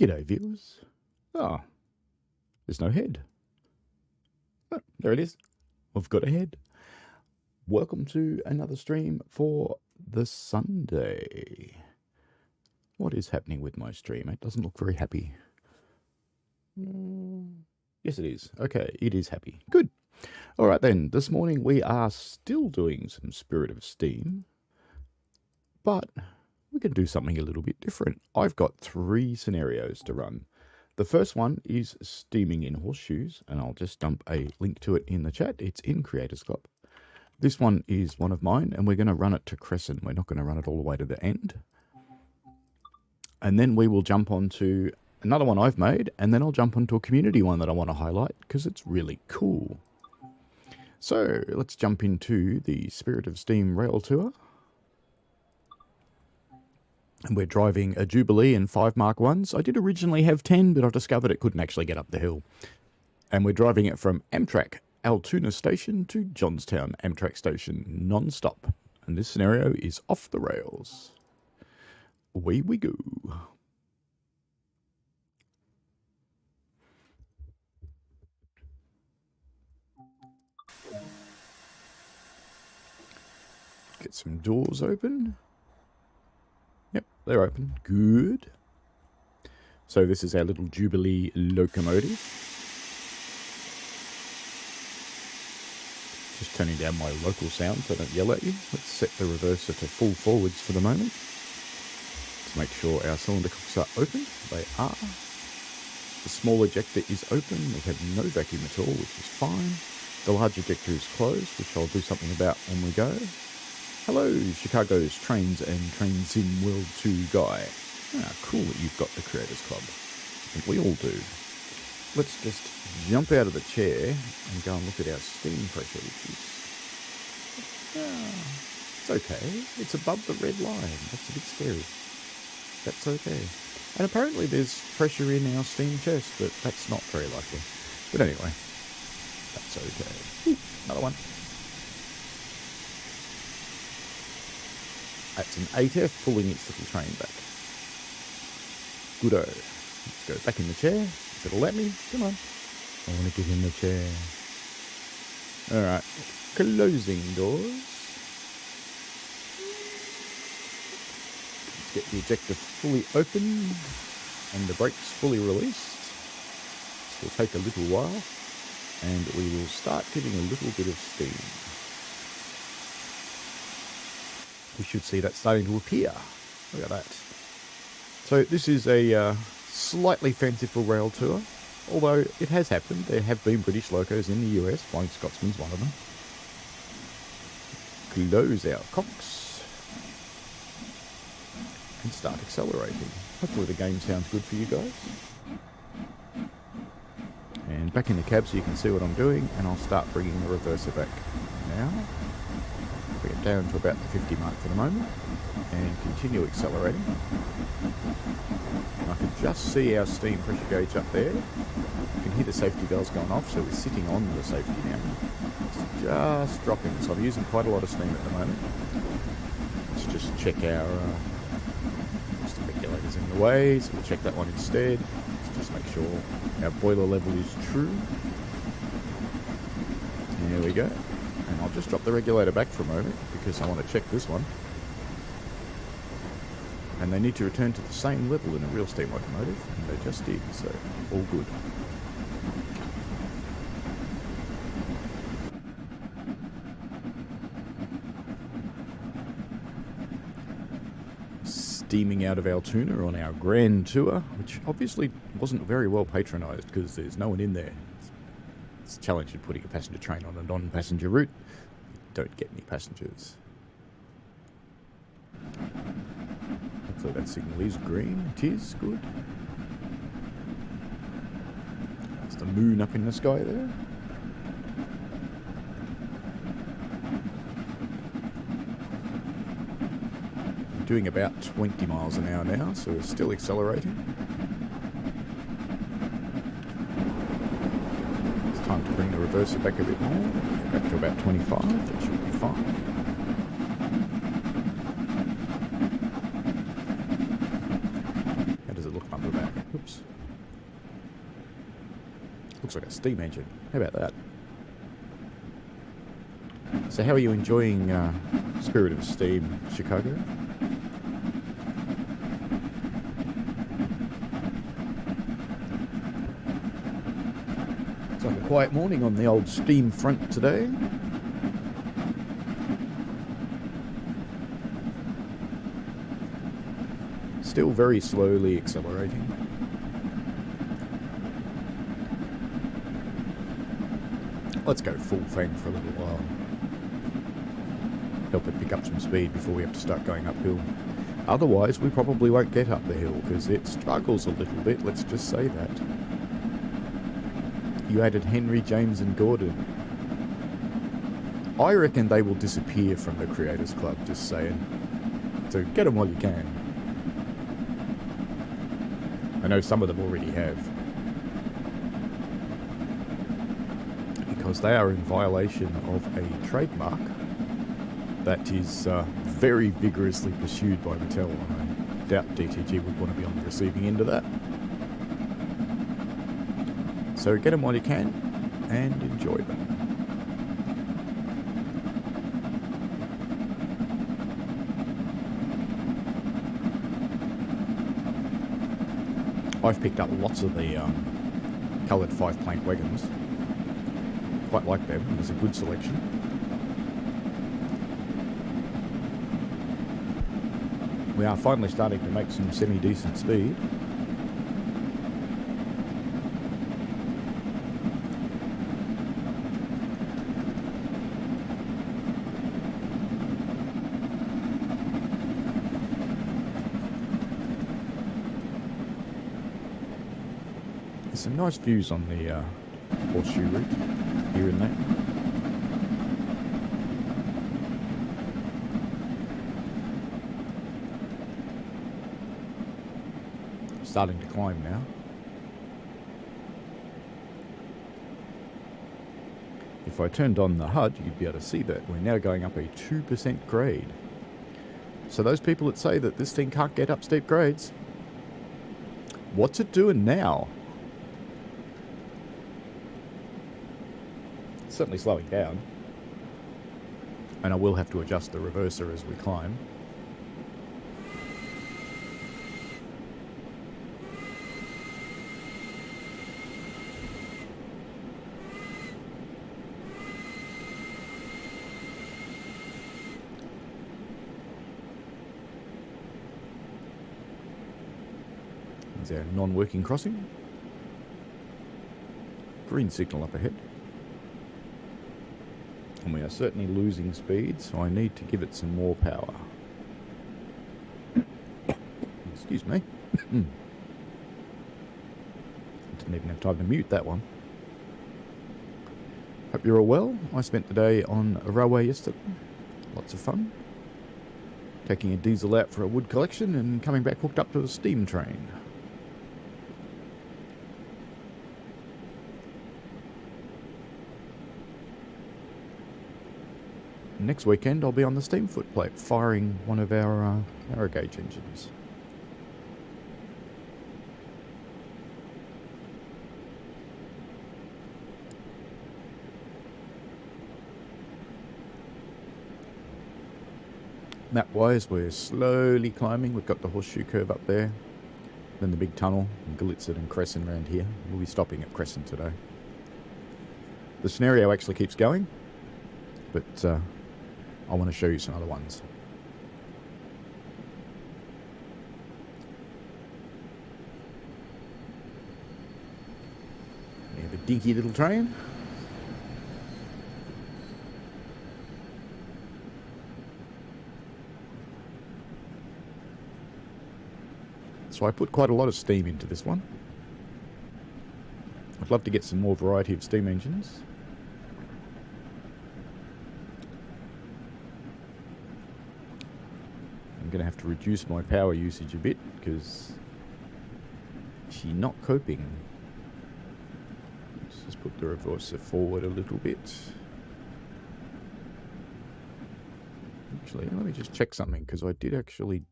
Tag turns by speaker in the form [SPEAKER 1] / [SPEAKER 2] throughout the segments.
[SPEAKER 1] G'day viewers. Ah, there's no head. Oh, there it is. We've got a head. Welcome to another stream for the Sunday. What is happening with my stream? It doesn't look very happy. Yes, it is. Okay, it is happy. Good. All right then, this morning we are still doing some Spirit of Steam, but we can do something a little bit different. I've got 3 scenarios to run. The first one is steaming in horseshoes, and I'll just dump a link to it in the chat. It's in Creators Club. This one is one of mine, and we're going to run it to Crescent. We're not going to run it all the way to the end. And then we will jump on to another one I've made, and then I'll jump onto a community one that I want to highlight because it's really cool. So let's jump into the Spirit of Steam rail tour. And we're driving a Jubilee and 5 Mark 1s. I did originally have 10, but I discovered it couldn't actually get up the hill. And we're driving it from Amtrak Altoona Station to Johnstown Amtrak Station non-stop. And this scenario is off the rails. Away we go. Get some doors open. Yep, they're open. Good. So this is our little Jubilee locomotive. Just turning down my local sound so I don't yell at you. Let's set the reverser to full forwards for the moment. Let's make sure our cylinder cocks are open. They are. The small ejector is open. We have no vacuum at all, which is fine. The large ejector is closed, which I'll do something about when we go. Hello, Chicago's Trains and Train Sim World 2 guy. Ah, cool that you've got the Creators Club. I think we all do. Let's just jump out of the chair and go and look at our steam pressure, which is... it's okay. It's above the red line. That's a bit scary. That's okay. And apparently there's pressure in our steam chest, but that's not very likely. But anyway, that's okay. Ooh, another one. That's an 8F pulling its little train back. Goodo. Let's go back in the chair. If it'll let me. Come on. I want to get in the chair. Alright. Closing doors. Let's get the ejector fully open and the brakes fully released. This will take a little while. And we will start getting a little bit of steam. We should see that starting to appear. Look at that. So this is a slightly fanciful rail tour, although it has happened. There have been British locos in the US. Flying Scotsman's one of them. Close our cocks and start accelerating. Hopefully the game sounds good for you guys. And back in the cab so you can see what I'm doing, and I'll start bringing the reverser back now. Bring it down to about the 50 mark for the moment and continue accelerating. And I can just see our steam pressure gauge up there. You can hear the safety valves going off, so we're sitting on the safety now. It's just dropping, so I'm using quite a lot of steam at the moment. Let's just check our the regulator's in the way, so we'll check that one instead. Let's just make sure our boiler level is true. There we go. And I'll just drop the regulator back for a moment because I want to check this one. And they need to return to the same level in a real steam locomotive, and they just did, so all good. Steaming out of Altoona on our grand tour, which obviously wasn't very well patronised because there's no one in there. It's a challenge in putting a passenger train on a non-passenger route. You don't get any passengers. Hopefully that signal is green. It is good. There's the moon up in the sky there. We're doing about 20 miles an hour now, so we're still accelerating. Time to bring the reverser back a bit more. Back to about 25. That should be fine. How does it look on the back? Oops. steam engine. How about that? So how are you enjoying Spirit of Steam, Chicago? It's like a quiet morning on the old Steam front today. Still very slowly accelerating. Let's go full fang for a little while. Help it pick up some speed before we have to start going uphill. Otherwise, we probably won't get up the hill because it struggles a little bit, let's just say that. You added Henry, James and Gordon. I reckon they will disappear from the Creators Club, just saying. So get them while you can. I know some of them already have. Because they are in violation of a trademark that is very vigorously pursued by Mattel. I doubt DTG would want to be on the receiving end of that. So get them while you can and enjoy them. I've picked up lots of the coloured 5-plank wagons. Quite like them. There's a good selection. We are finally starting to make some semi-decent speed. There's some nice views on the Horseshoe route here and there. Starting to climb now. If I turned on the HUD, you'd be able to see that we're now going up a 2% grade. So those people that say that this thing can't get up steep grades, what's it doing now? It's certainly slowing down. And I will have to adjust the reverser as we climb. There's our non-working crossing. Green signal up ahead. And we are certainly losing speed, so I need to give it some more power. Excuse me. Didn't even have time to mute that one. Hope you're all well. I spent the day on a railway yesterday. Lots of fun. Taking a diesel out for a wood collection and coming back hooked up to a steam train. Next weekend I'll be on the steam footplate firing one of our narrow gauge engines. Map-wise, we're slowly climbing. We've got the Horseshoe Curve up there, then the big tunnel, and Glitzard and Crescent around here. We'll be stopping at Crescent today. The scenario actually keeps going, but I want to show you some other ones. We have a dinky little train. So I put quite a lot of steam into this one. I'd love to get some more variety of steam engines. I'm going to have to reduce my power usage a bit because she's not coping. Let's just put the reverser forward a little bit. Actually, let me just check something because I did actually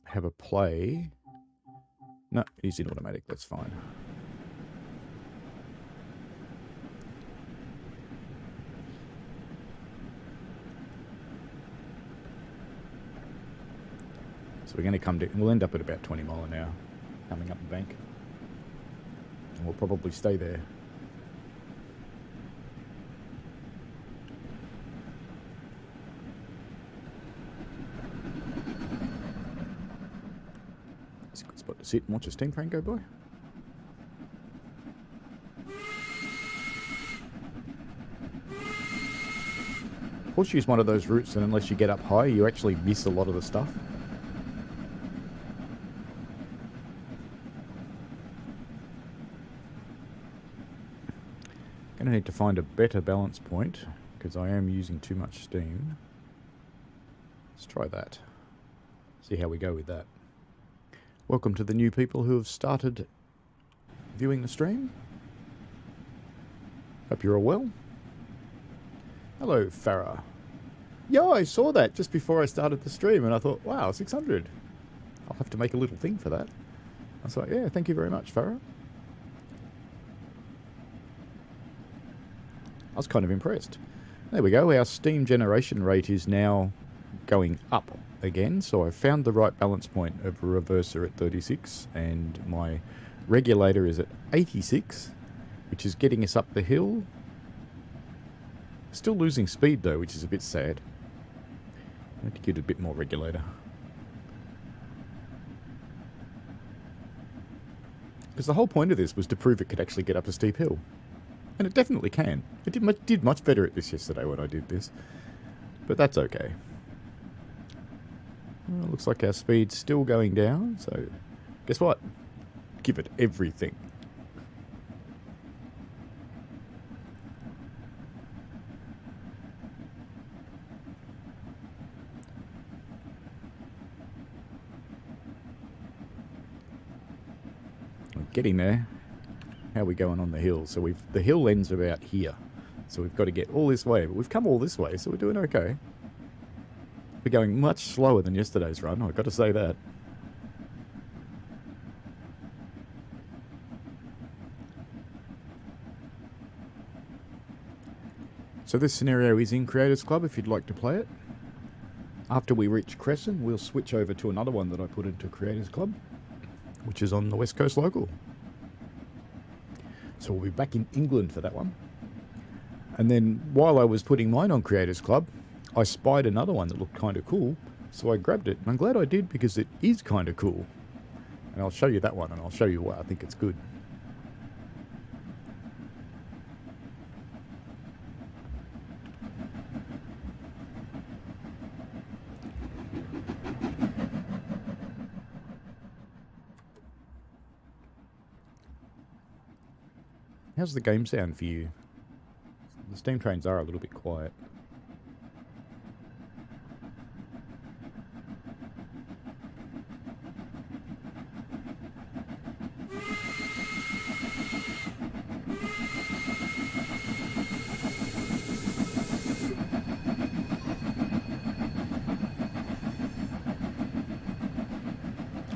[SPEAKER 1] have a play. No, it is in automatic, that's fine. So we're going to come down, we'll end up at about 20 mile an hour coming up the bank. And we'll probably stay there. It's a good spot to sit and watch a steam train go by. Horseshoe is one of those routes that unless you get up high, you actually miss a lot of the stuff. Going to need to find a better balance point because I am using too much steam. Let's try that. See how we go with that. Welcome to the new people who have started viewing the stream. Hope you're all well. Hello, Farah. Yeah, I saw that just before I started the stream and I thought, wow, 600. I'll have to make a little thing for that. I was like, yeah, thank you very much, Farah. I was kind of impressed. There we go. Our steam generation rate is now going up again. So I found the right balance point of a reverser at 36 and my regulator is at 86, which is getting us up the hill. Still losing speed though, which is a bit sad. I need to get a bit more regulator. Because the whole point of this was to prove it could actually get up a steep hill. And it definitely can. It did much better at this yesterday when I did this. But that's okay. Well, looks like our speed's still going down, so guess what? Give it everything. Getting there. How are we going on the hill? So the hill ends about here. So we've got to get all this way. But we've come all this way, so we're doing okay. We're going much slower than yesterday's run, I've got to say that. So this scenario is in Creators Club if you'd like to play it. After we reach Crescent, we'll switch over to another one that I put into Creators Club, which is on the West Coast Local. So we'll be back in England for that one. And then while I was putting mine on Creators Club, I spied another one that looked kind of cool. So I grabbed it. And I'm glad I did because it is kind of cool. And I'll show you that one and I'll show you why I think it's good. How's the game sound for you? The steam trains are a little bit quiet.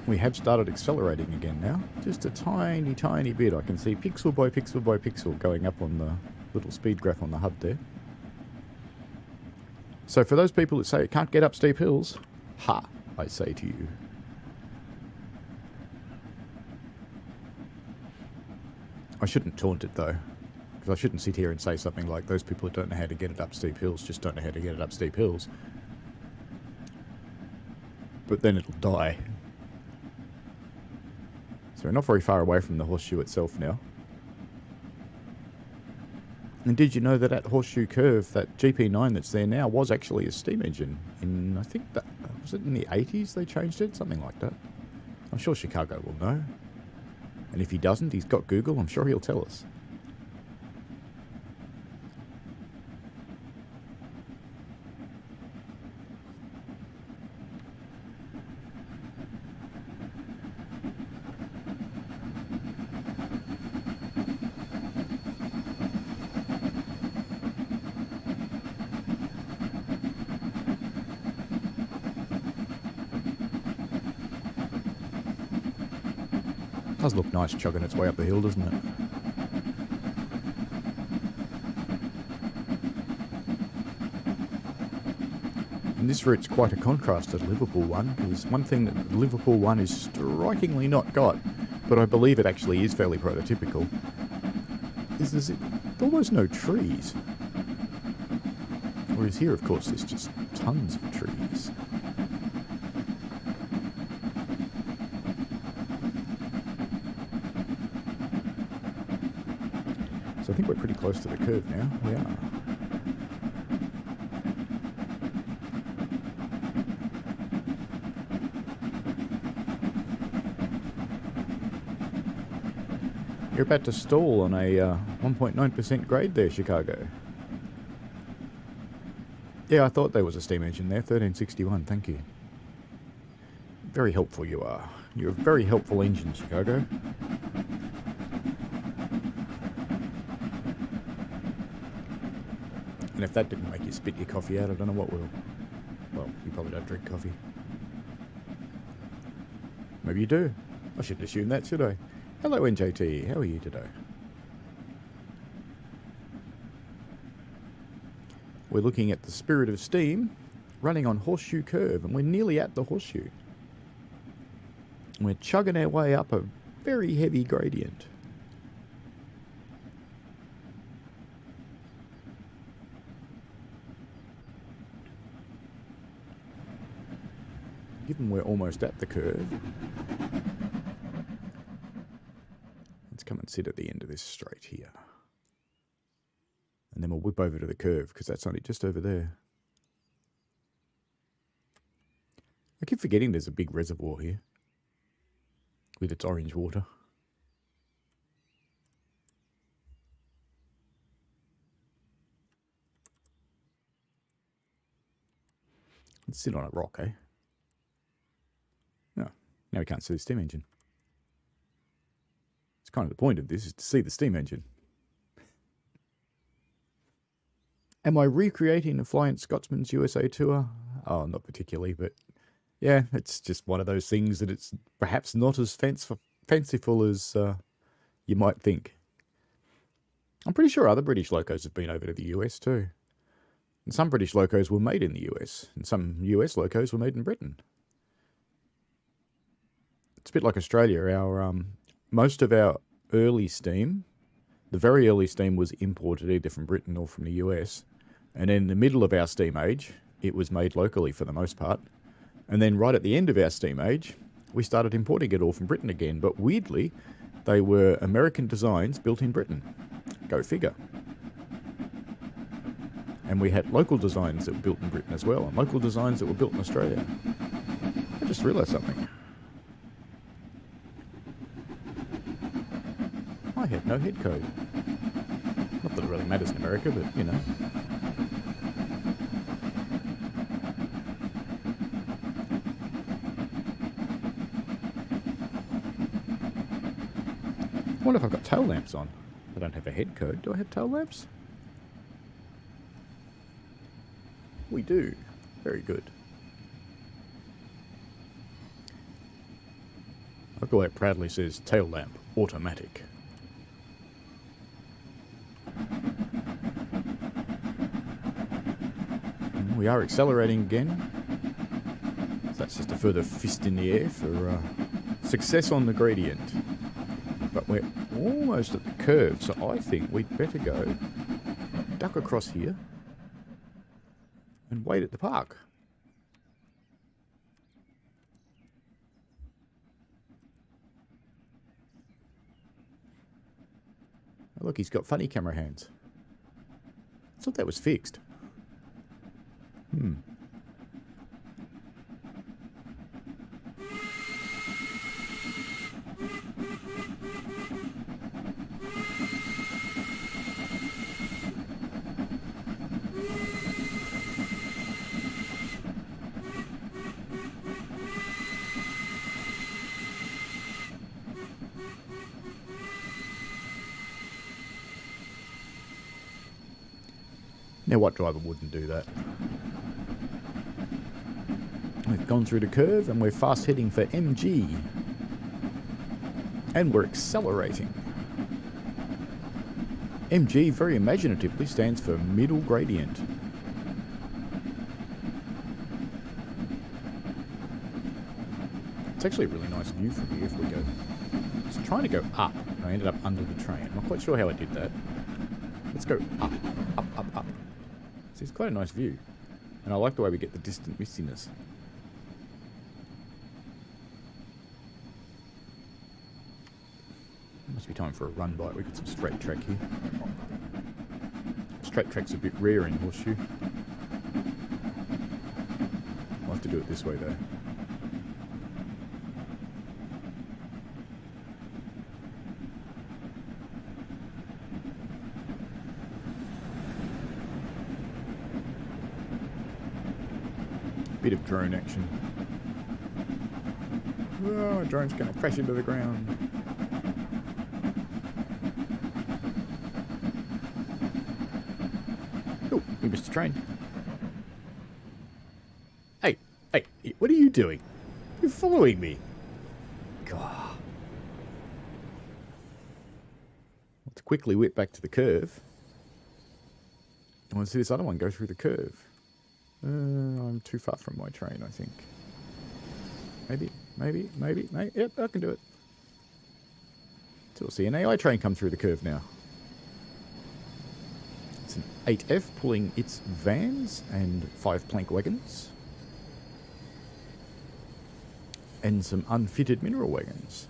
[SPEAKER 1] We have started accelerating again now. Just a tiny, tiny bit. I can see pixel by pixel by pixel going up on the little speed graph on the HUD there. So for those people that say it can't get up steep hills, ha, I say to you. I shouldn't taunt it though, because I shouldn't sit here and say something like those people that don't know how to get it up steep hills just don't know how to get it up steep hills. But then it'll die. So we're not very far away from the Horseshoe itself now. And did you know that at Horseshoe Curve, that GP9 that's there now was actually a steam engine? In, I think that, was it in the 80s they changed it? Something like that. I'm sure Chicago will know. And if he doesn't, he's got Google, I'm sure he'll tell us. Does look nice chugging its way up the hill, doesn't it? And And this route's quite a contrast to the Liverpool one, because one thing that the Liverpool one is strikingly not got, but I believe it actually is fairly prototypical, is there's almost no trees. Whereas here, of course, there's just tons of trees. So I think we're pretty close to the curve now. We are. You're about to stall on a 1.9% grade there, Chicago. Yeah, I thought there was a steam engine there, 1361, thank you. Very helpful you are. You're a very helpful engine, Chicago. And if that didn't make you spit your coffee out, I don't know what will. Well, you probably don't drink coffee. Maybe you do. I shouldn't assume that, should I? Hello, NJT. How are you today? We're looking at the Spirit of Steam running on Horseshoe Curve, and we're nearly at the Horseshoe. We're chugging our way up a very heavy gradient. Given we're almost at the curve, let's come and sit at the end of this straight here. And then we'll whip over to the curve, because that's only just over there. I keep forgetting there's a big reservoir here with its orange water. Let's sit on a rock, eh? No, now we can't see the steam engine. It's kind of the point of this, is to see the steam engine. Am I recreating the Flying Scotsman's USA tour? Oh, not particularly, but yeah, it's just one of those things that it's perhaps not as fanciful as you might think. I'm pretty sure other British locos have been over to the US too. And some British locos were made in the US, and some US locos were made in Britain. It's a bit like Australia. Our most of our early steam, the very early steam, was imported either from Britain or from the US. And then in the middle of our steam age, it was made locally for the most part. And then right at the end of our steam age, we started importing it all from Britain again. But weirdly, they were American designs built in Britain. Go figure. And we had local designs that were built in Britain as well, and local designs that were built in Australia. I just realised something. I had no head code. Not that it really matters in America, but you know. I wonder if I've got tail lamps on. I don't have a head code. Do I have tail lamps? We do. Very good. Look the way it proudly says tail lamp automatic. And we are accelerating again. So that's just a further fist in the air for success on the gradient. But we're almost at the curve, so I think we'd better go duck across here and wait at the park. Oh, look, he's got funny camera hands. I thought that was fixed. Now, what driver wouldn't do that? We've gone through the curve and we're fast heading for MG. And we're accelerating. MG very imaginatively stands for middle gradient. It's actually a really nice view from here if we go. I was trying to go up. I ended up under the train. I'm not quite sure how I did that. Let's go up, up, up, up. So it's quite a nice view. And I like the way we get the distant mistiness. Must be time for a run by. We got some straight track here. Straight track's a bit rare in Horseshoe. I'll have to do it this way though. Bit of drone action. Oh, drone's going to crash into the ground. Oh, we missed the train. Hey, what are you doing? You're following me. God. Let's quickly whip back to the curve. I want to see this other one go through the curve. I'm too far from my train, I think. Maybe. Yep, I can do it. So we'll see an AI train come through the curve now. It's an 8F pulling its vans and 5 plank wagons. And some unfitted mineral wagons.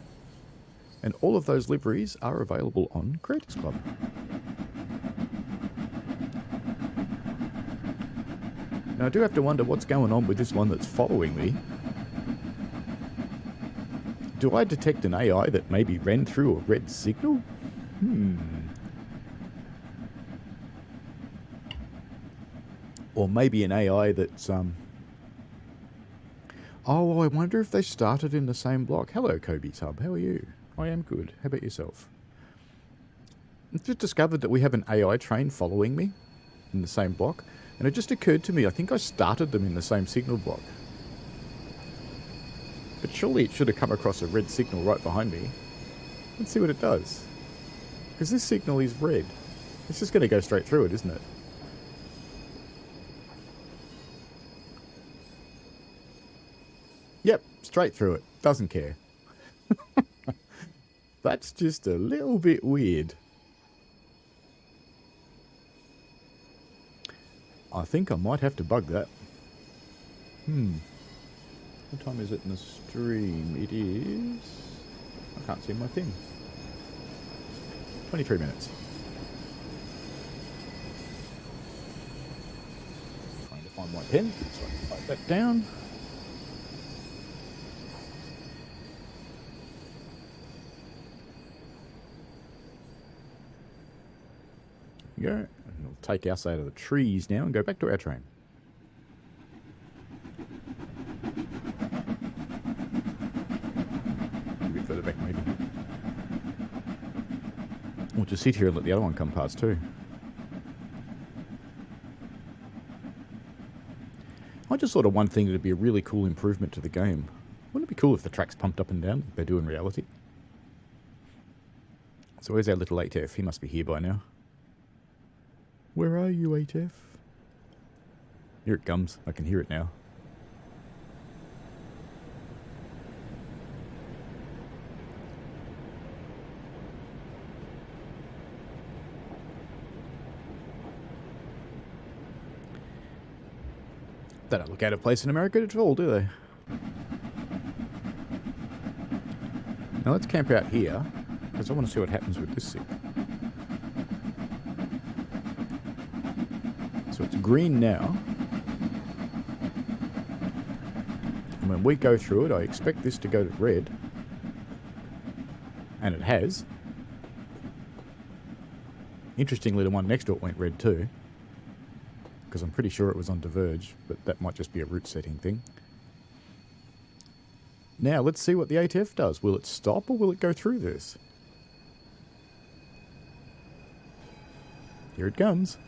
[SPEAKER 1] And all of those liveries are available on Creators Club. Now I do have to wonder what's going on with this one that's following me. Do I detect an AI that maybe ran through a red signal? Or maybe an AI that's, Oh, I wonder if they started in the same block. Hello, Kobe Tub. How are you? I am good. How about yourself? I've just discovered that we have an AI train following me in the same block. And it just occurred to me, I think I started them in the same signal block. But surely it should have come across a red signal right behind me. Let's see what it does. Because this signal is red. It's just going to go straight through it, isn't it? Yep, straight through it. Doesn't care. That's just a little bit weird. I think I might have to bug that. What time is it in the stream? It is... I can't see my thing. 23 minutes. Trying to find my pen so I can write that down. There we go. And we'll take us out of the trees now and go back to our train. A bit further back maybe. We'll just sit here and let the other one come past too. I just thought of one thing that'd be a really cool improvement to the game. Wouldn't it be cool if the tracks pumped up and down like they do in reality? So where's our little 8F? He must be here by now. Where are you, 8F? Here it comes. I can hear it now. They don't look out of place in America at all, do they? Now let's camp out here, because I want to see what happens with this signal. So it's green now. And when we go through it, I expect this to go to red. And it has. Interestingly, the one next to it went red too. Because I'm pretty sure it was on Diverge, but that might just be a route setting thing. Now, let's see what the 8F does. Will it stop or will it go through this? Here it comes.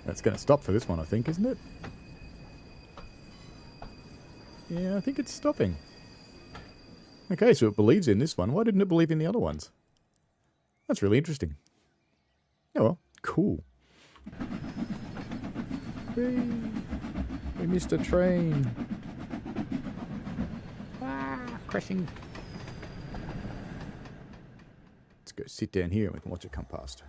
[SPEAKER 1] That's going to stop for this one, I think, isn't it? Yeah, I think it's stopping. Okay, so it believes in this one. Why didn't it believe in the other ones? That's really interesting. Oh well, cool. Whee. We missed a train. Ah, crashing. Let's go sit down here and we can watch it come past.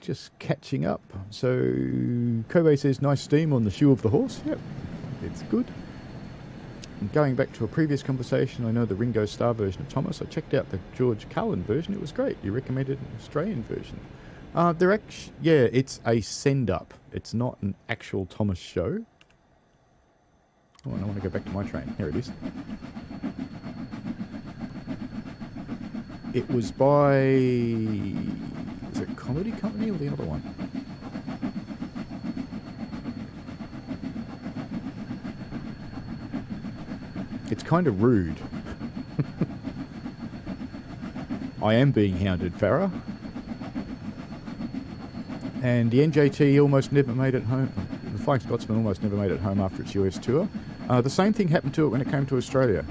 [SPEAKER 1] Just catching up. So, Kobe says, nice steam on the shoe of the horse. Yep, it's good. And going back to a previous conversation, I know the Ringo Starr version of Thomas. I checked out the George Cullen version. It was great. You recommended an Australian version. Yeah, it's a send-up. It's not an actual Thomas show. Oh, and I want to go back to my train. Here it is. It was by... Is it Comedy Company or the other one? It's kind of rude. I am being hounded, Farah. And the NJT almost never made it home. The Flying Scotsman almost never made it home after its US tour. The same thing happened to it when it came to Australia.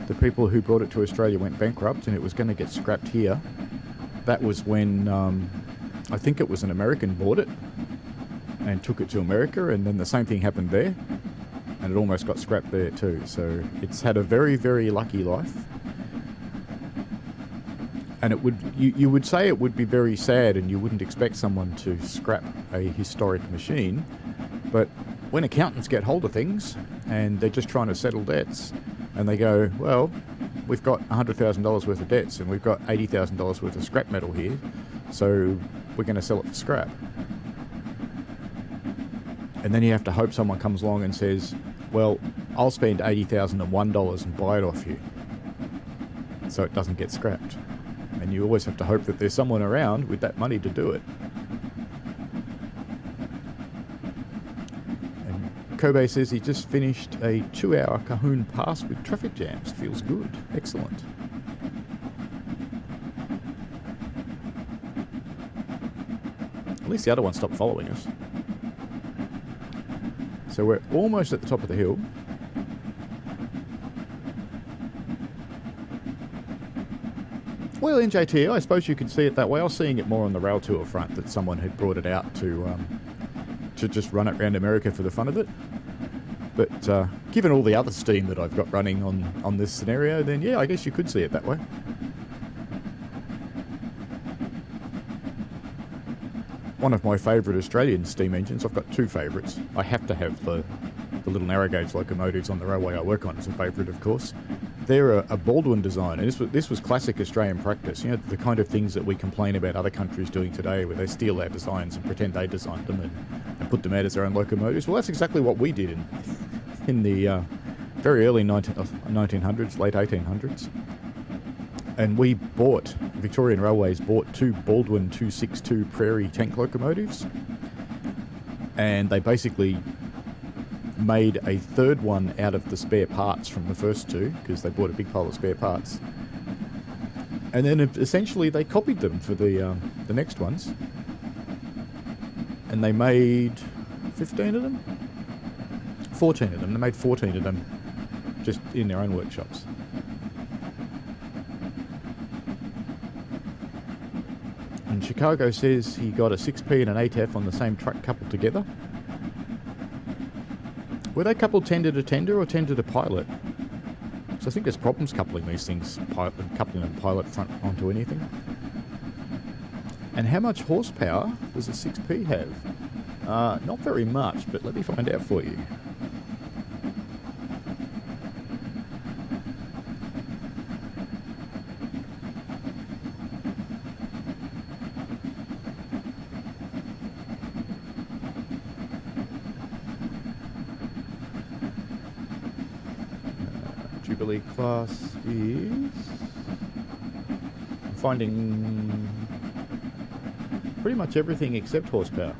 [SPEAKER 1] The people who brought it to Australia went bankrupt and it was going to get scrapped here. That was when, I think it was an American bought it and took it to America, and then the same thing happened there, and it almost got scrapped there too. So it's had a very, very lucky life. And it would, you would say it would be very sad, and you wouldn't expect someone to scrap a historic machine, but when accountants get hold of things, and they're just trying to settle debts, and they go, well, we've got $100,000 worth of debts and we've got $80,000 worth of scrap metal here, so we're going to sell it for scrap. And then you have to hope someone comes along and says, well, I'll spend $80,001 and buy it off you, so it doesn't get scrapped. And you always have to hope that there's someone around with that money to do it. Kobe says he just finished a 2-hour Cahoon Pass with traffic jams. Feels good. Excellent. At least the other one stopped following us. So we're almost at the top of the hill. Well, NJT, I suppose you could see it that way. I was seeing it more on the rail tour front, that someone had brought it out to just run it around America for the fun of it. But given all the other steam that I've got running on this scenario, then yeah, I guess you could see it that way. One of my favourite Australian steam engines, I've got two favourites. I have to have the little narrow gauge locomotives on the railway I work on as a favourite, of course. They're a Baldwin design, and this was classic Australian practice. You know, the kind of things that we complain about other countries doing today, where they steal our designs and pretend they designed them and put them out as their own locomotives. Well, that's exactly what we did in the very early 1900s, late 1800s. And we Victorian Railways bought two Baldwin 262 Prairie tank locomotives, and they basically made a third one out of the spare parts from the first two, because they bought a big pile of spare parts. And then essentially they copied them for the next ones. And they made 15 of them? 14 of them. They made 14 of them just in their own workshops. And Chicago says he got a 6P and an 8F on the same truck coupled together. Were they coupled tender to tender or tender to pilot? So I think there's problems coupling these things, coupling a pilot front onto anything. And how much horsepower does a 6P have? Not very much, but let me find out for you. Jubilee class is... I'm finding pretty much everything except horsepower.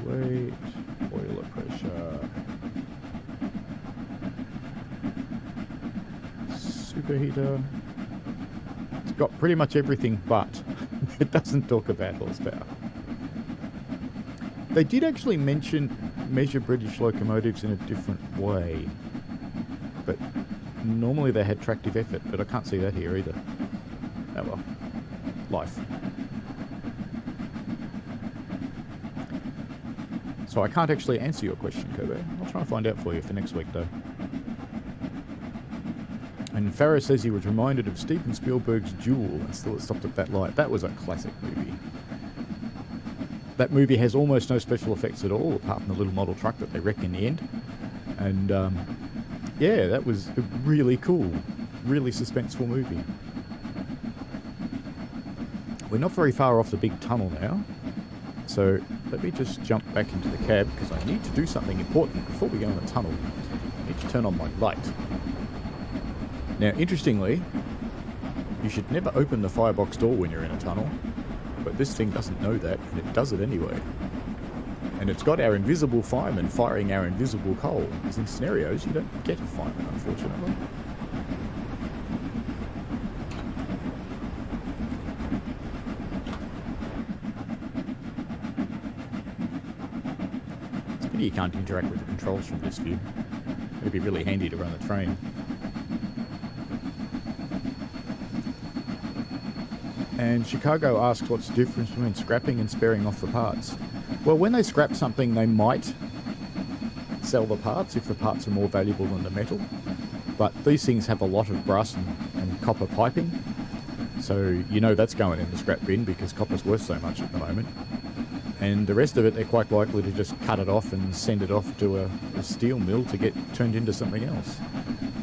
[SPEAKER 1] Weight, boiler pressure, superheater. It's got pretty much everything, but it doesn't talk about horsepower. They did actually measure British locomotives in a different way. But normally they had tractive effort, but I can't see that here either. Oh well. Life. So I can't actually answer your question, Kobe. I'll try and find out for you for next week, though. And Farrow says he was reminded of Steven Spielberg's Duel and still stopped at that light. That was a classic movie. That movie has almost no special effects at all, apart from the little model truck that they wreck in the end. And, yeah, that was a really cool, really suspenseful movie. We're not very far off the big tunnel now. So let me just jump back into the cab because I need to do something important before we go in the tunnel. I need to turn on my light. Now, interestingly, you should never open the firebox door when you're in a tunnel, but this thing doesn't know that, and it does it anyway. And it's got our invisible fireman firing our invisible coal, because in scenarios you don't get a fireman, unfortunately. It's a pity you can't interact with the controls from this view. It'd be really handy to run the train. And Chicago asks what's the difference between scrapping and sparing off the parts. Well, when they scrap something, they might sell the parts if the parts are more valuable than the metal. But these things have a lot of brass and copper piping. So you know that's going in the scrap bin because copper's worth so much at the moment. And the rest of it, they're quite likely to just cut it off and send it off to a steel mill to get turned into something else.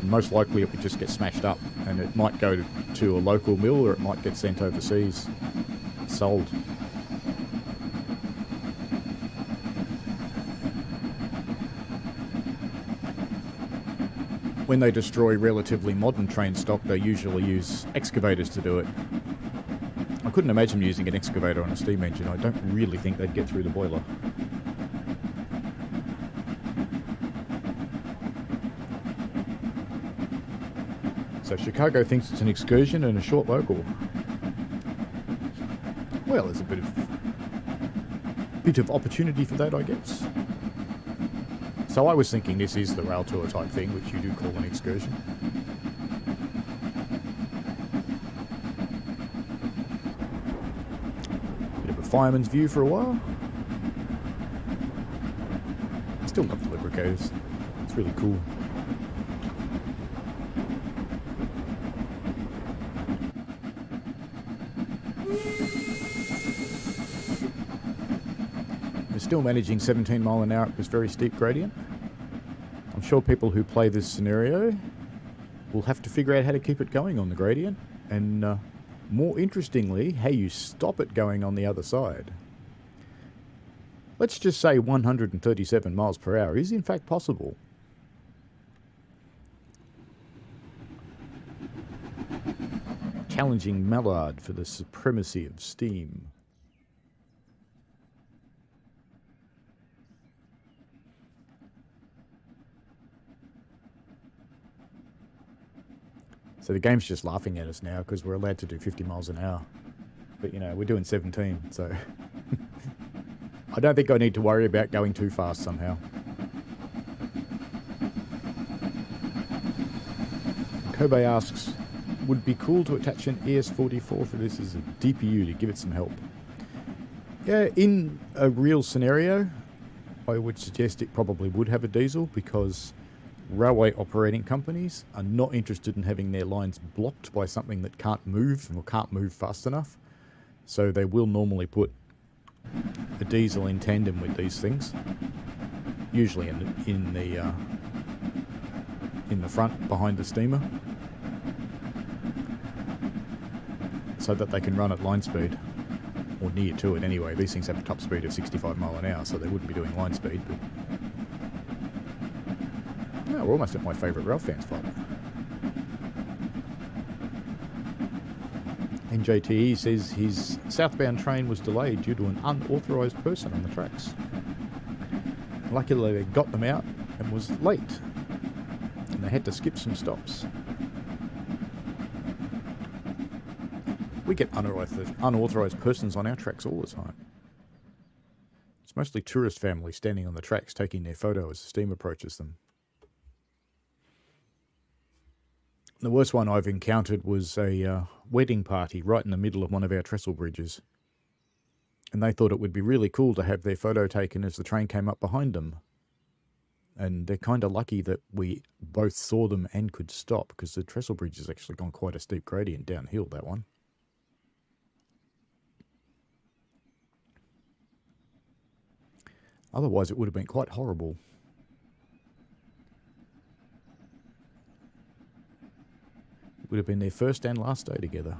[SPEAKER 1] And most likely it would just get smashed up, and it might go to a local mill or it might get sent overseas, sold. When they destroy relatively modern train stock, they usually use excavators to do it. I couldn't imagine using an excavator on a steam engine. I don't really think they'd get through the boiler. So Chicago thinks it's an excursion and a short local. Well, there's a bit of opportunity for that, I guess. So I was thinking this is the rail tour type thing, which you do call an excursion. Bit of a fireman's view for a while. I still love the lubricators. It's really cool. We're still managing 17 mile an hour at this very steep gradient. I'm sure people who play this scenario will have to figure out how to keep it going on the gradient, and more interestingly, how you stop it going on the other side. Let's just say 137 miles per hour is in fact possible. Challenging Mallard for the supremacy of steam. So the game's just laughing at us now because we're allowed to do 50 miles an hour. But, you know, we're doing 17, so... I don't think I need to worry about going too fast somehow. Kobe asks, would be cool to attach an ES44 for this as a DPU to give it some help. Yeah, in a real scenario, I would suggest it probably would have a diesel because railway operating companies are not interested in having their lines blocked by something that can't move or can't move fast enough. So they will normally put a diesel in tandem with these things, usually in the front behind the steamer, so that they can run at line speed, or near to it anyway. These things have a top speed of 65 mile an hour, so they wouldn't be doing line speed. But no, we're almost at my favourite rail fan spot. NJTE says his southbound train was delayed due to an unauthorised person on the tracks. Luckily they got them out and was late, and they had to skip some stops. We get unauthorised persons on our tracks all the time. It's It's mostly tourist families standing on the tracks taking their photo as the steam approaches them. The worst one I've encountered was a wedding party right in the middle of one of our trestle bridges. And they thought it would be really cool to have their photo taken as the train came up behind them. And they're kind of lucky that we both saw them and could stop, because the trestle bridge has actually gone quite a steep gradient downhill, that one. Otherwise, it would have been quite horrible. It would have been their first and last day together.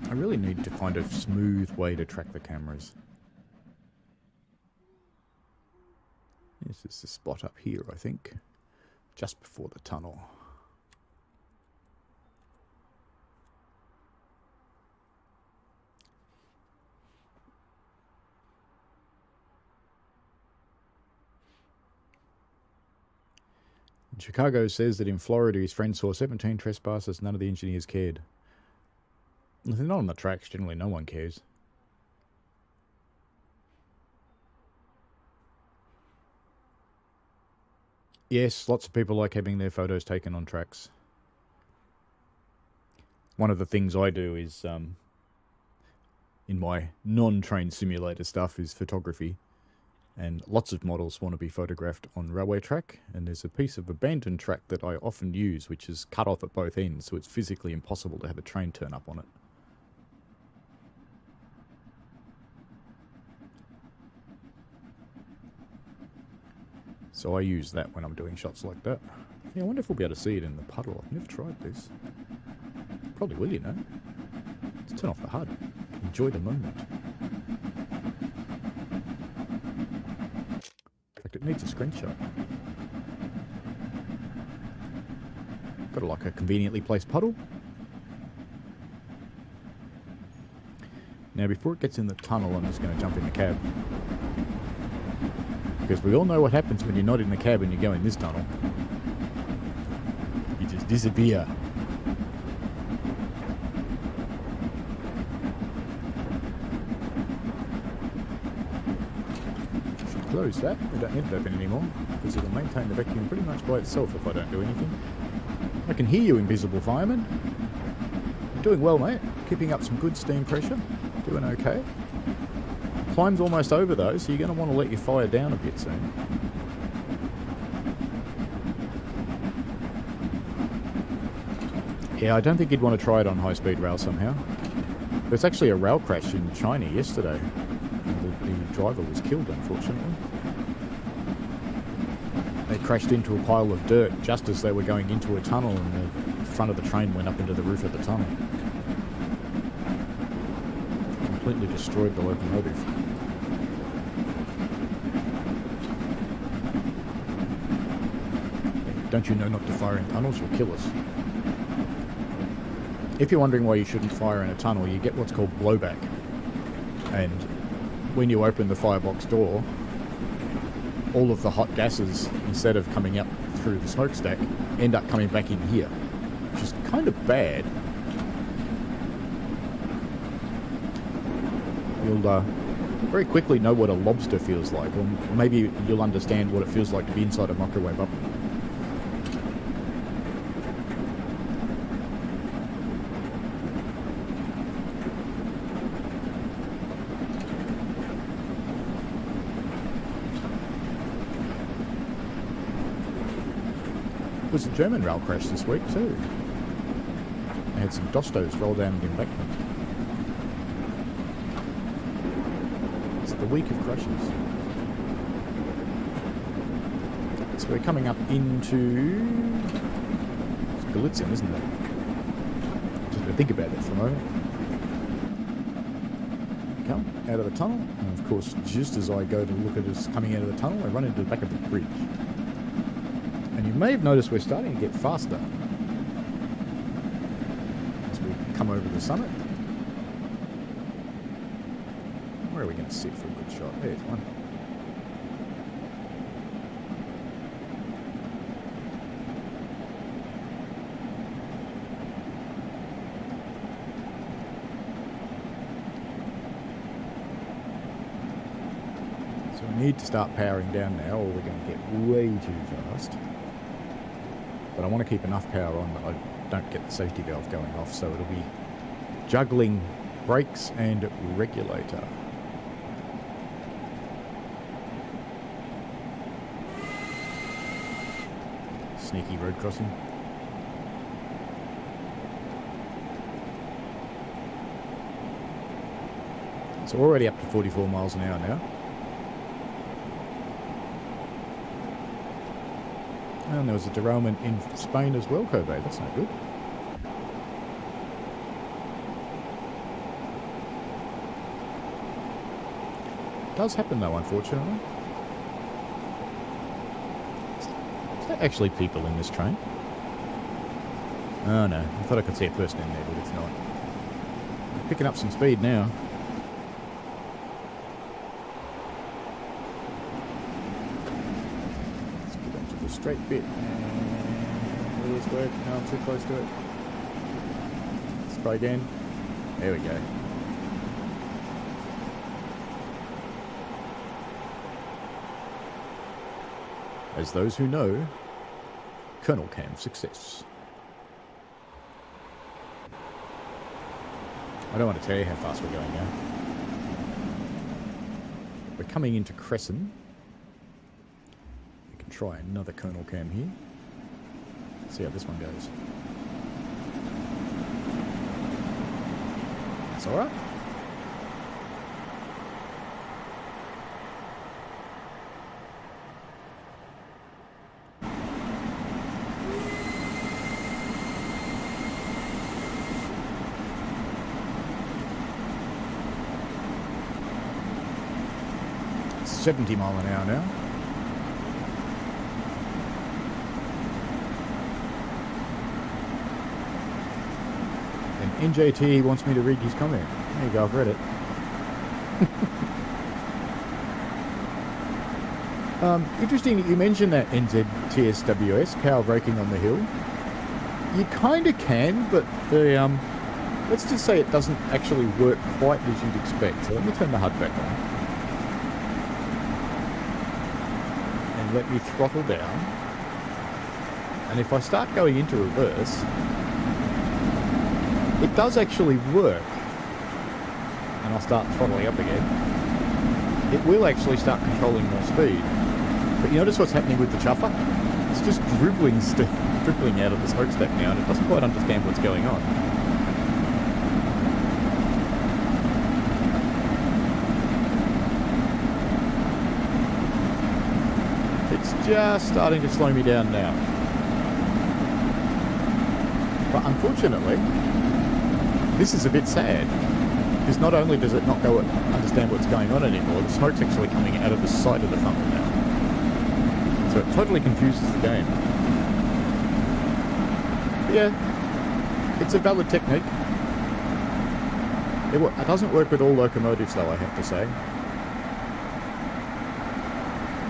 [SPEAKER 1] I really need to find a smooth way to track the cameras. This is the spot up here, I think, just before the tunnel. Chicago says that in Florida his friend saw 17 trespassers, none of the engineers cared. If they're not on the tracks, generally no one cares. Yes, lots of people like having their photos taken on tracks. One of the things I do is, in my non-train simulator stuff, is photography. And lots of models want to be photographed on railway track. And there's a piece of abandoned track that I often use, which is cut off at both ends, so it's physically impossible to have a train turn up on it. So I use that when I'm doing shots like that. Yeah, I wonder if we'll be able to see it in the puddle. I've never tried this. Probably will, you know. Let's turn off the HUD. Enjoy the moment. In fact, it needs a screenshot. Got like a conveniently placed puddle. Now, before it gets in the tunnel, I'm just going to jump in the cab. Because we all know what happens when you're not in the cab and you go in this tunnel. You just disappear. Should close that. We don't need it open anymore, because it'll maintain the vacuum pretty much by itself if I don't do anything. I can hear you, invisible fireman. You're doing well, mate. Keeping up some good steam pressure. Doing okay. Climb's almost over though, so you're going to want to let your fire down a bit soon. Yeah, I don't think you'd want to try it on high-speed rail somehow. There's actually a rail crash in China yesterday. The driver was killed, unfortunately. They crashed into a pile of dirt just as they were going into a tunnel, and the front of the train went up into the roof of the tunnel. Completely destroyed the locomotive. Don't you know not to fire in tunnels? You'll kill us. If you're wondering why you shouldn't fire in a tunnel, you get what's called blowback. And when you open the firebox door, all of the hot gases, instead of coming up through the smokestack, end up coming back in here, which is kind of bad. You'll very quickly know what a lobster feels like, or maybe you'll understand what it feels like to be inside a microwave oven. There was a German rail crash this week too. They had some Dostos roll down the embankment. It's the week of crashes. So we're coming up into Galitzin, isn't it? Just going to think about that for a moment. Come out of the tunnel, and of course, just as I go to look at us coming out of the tunnel, I run into the back of the bridge. And you may have noticed we're starting to get faster as we come over the summit. Where are we going to sit for a good shot? There's one. So we need to start powering down now, or we're going to get way too fast. But I want to keep enough power on that I don't get the safety valve going off, so it'll be juggling brakes and regulator. Sneaky road crossing. So we're already up to 44 miles an hour now. And there was a derailment in Spain as well, Kobe. That's not good. It does happen though, unfortunately. Is there actually people in this train? Oh no, I thought I could see a person in there, but it's not. Picking up some speed now. Let's get onto the straight bit. Will this work? No, I'm too close to it. Let's try again. There we go. As those who know, Colonel Cam success. I don't want to tell you how fast we're going now. We're coming into Crescent. We can try another Colonel Cam here. See how this one goes. That's alright. It's 70 mile an hour now. And NJT wants me to read his comment. There you go, I've read it. Interesting that you mentioned that TSWS, power braking on the hill. You kind of can, but the let's just say it doesn't actually work quite as you'd expect. So let me turn the HUD back on. And let me throttle down. And if I start going into reverse, it does actually work. And I'll start throttling up again. It will actually start controlling more speed. But you notice what's happening with the chuffer? It's just dribbling out of the smokestack now, and it doesn't quite understand what's going on. It's just starting to slow me down now. But unfortunately, this is a bit sad. Because not only does it not understand what's going on anymore, the smoke's actually coming out of the side of the funnel now. So it totally confuses the game. But yeah, it's a valid technique. It doesn't work with all locomotives though, I have to say.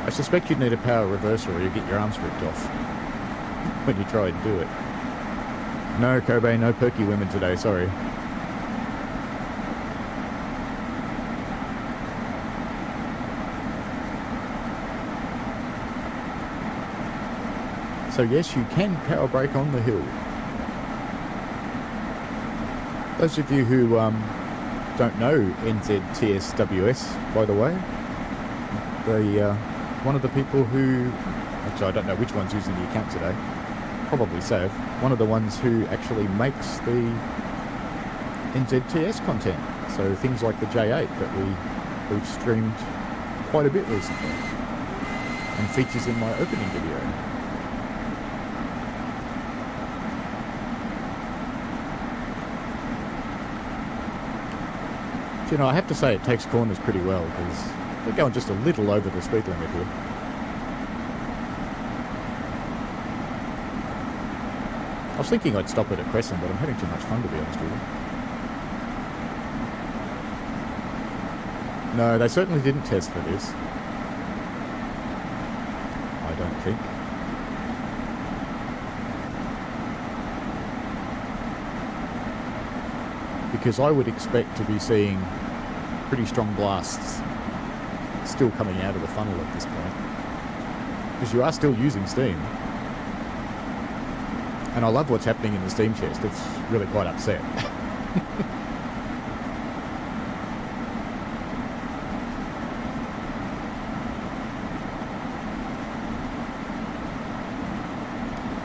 [SPEAKER 1] I suspect you'd need a power reverser or you get your arms ripped off when you try and do it. No, Kobe, no perky women today, sorry. So yes, you can power brake on the hill. Those of you who don't know NZTSWS, by the way, one of the people who, actually I don't know which one's using the account today, probably Sav, one of the ones who actually makes the NZTS content. So things like the J8 that we've streamed quite a bit recently, and features in my opening video. You know, I have to say it takes corners pretty well because they're going just a little over the speed limit here. I was thinking I'd stop it at Crescent, but I'm having too much fun, to be honest with you. No, they certainly didn't test for this. I don't think. Because I would expect to be seeing pretty strong blasts still coming out of the funnel at this point. Because you are still using steam. And I love what's happening in the steam chest. It's really quite upset.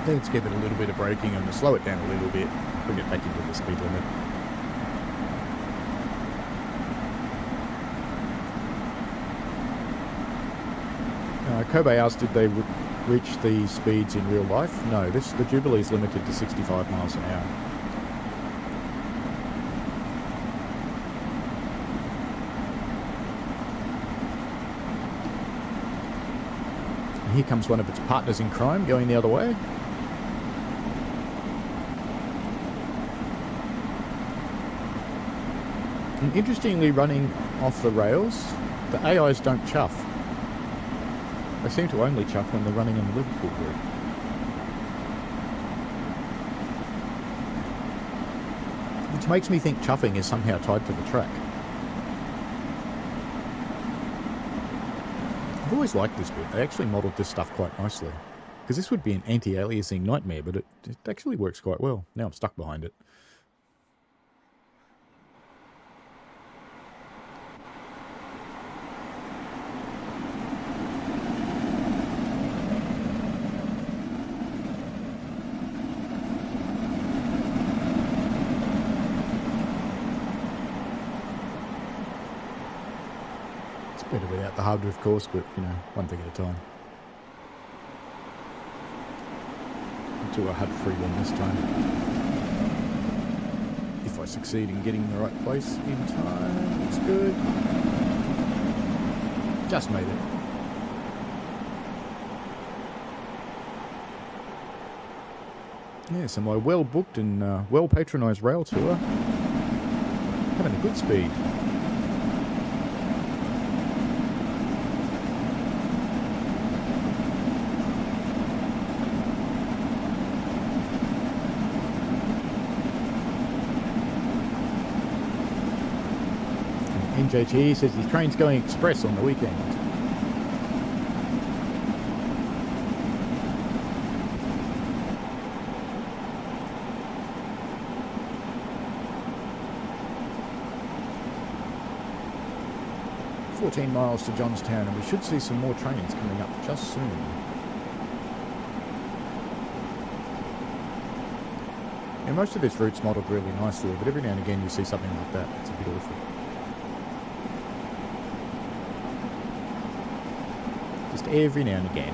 [SPEAKER 1] Let's give it a little bit of braking and slow it down a little bit. Bring it back into the speed limit. Kobe asked did they reach the speeds in real life. No, the Jubilee is limited to 65 miles an hour. And here comes one of its partners in crime going the other way. And interestingly, running off the rails, the AIs don't chuff. They seem to only chuff when they're running on the Liverpool route. Which makes me think chuffing is somehow tied to the track. I've always liked this bit. They actually modelled this stuff quite nicely. Because this would be an anti-aliasing nightmare, but it actually works quite well. Now I'm stuck behind it. Better without the hardware, of course, but, you know, one thing at a time. Do a HUD-free one this time. If I succeed in getting the right place in time, it's good. Just made it. Yeah, so my well-booked and well-patronised rail tour having a good speed. NJT says his train's going express on the weekend. "14 miles to Johnstown, and we should see some more trains coming up just soon." Yeah, most of this route's modelled really nicely, but every now and again you see something like that. It's a bit awful. Just every now and again.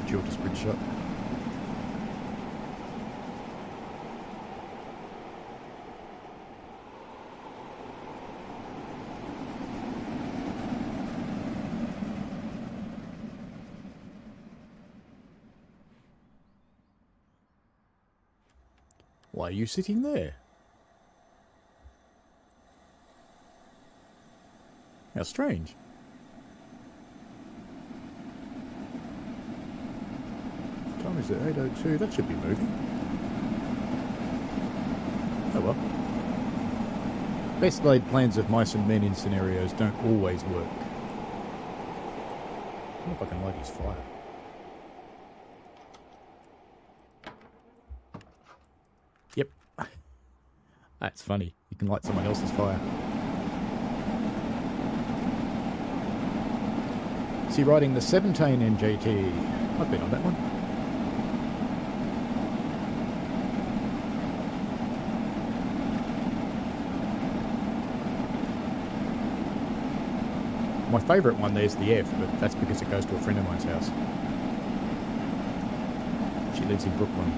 [SPEAKER 1] Short sprint shot. Why are you sitting there? How strange. What time is it? 8:02. That should be moving. Oh well. Best laid plans of mice and men in scenarios don't always work. I wonder if I can light his fire. Yep. That's funny. You can light someone else's fire. Is he riding the 17 NJT? I've been on that one. My favourite one there's the F, but that's because it goes to a friend of mine's house. She lives in Brooklyn.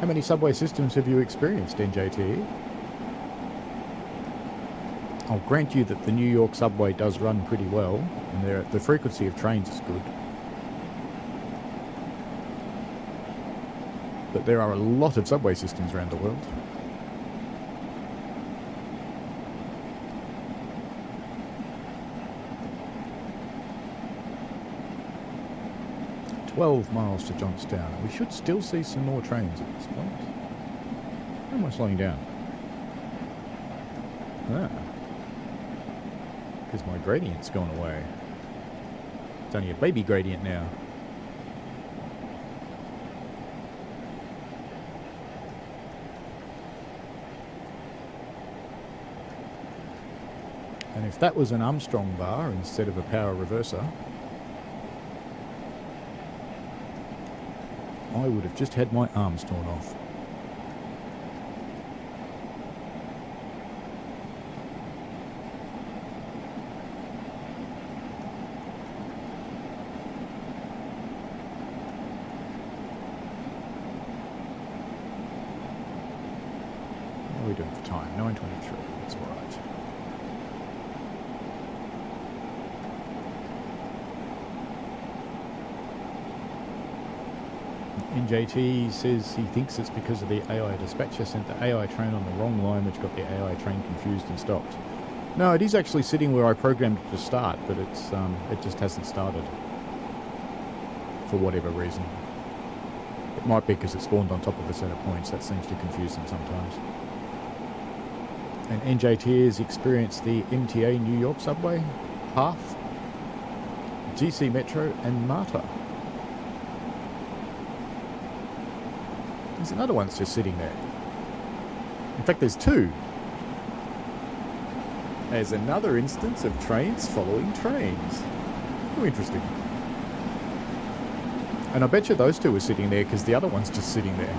[SPEAKER 1] How many subway systems have you experienced, NJT? I'll grant you that the New York subway does run pretty well, and the frequency of trains is good. But there are a lot of subway systems around the world. "12 miles to Johnstown." We should still see some more trains at this point. Why am I slowing down? Because my gradient's gone away. It's only a baby gradient now. And if that was an Armstrong bar instead of a power reverser, I would have just had my arms torn off. What are we doing for time? 9:23. That's all right. NJT says he thinks it's because of the AI dispatcher sent the AI train on the wrong line, which got the AI train confused and stopped. No, it is actually sitting where I programmed it to start, but it just hasn't started for whatever reason. It might be because it spawned on top of a set of points. That seems to confuse them sometimes. And NJT has experienced the MTA New York subway, half, GC Metro, and MARTA. There's another one that's just sitting there. In fact, there's two. There's another instance of trains following trains. How interesting. And I bet you those two are sitting there because the other one's just sitting there.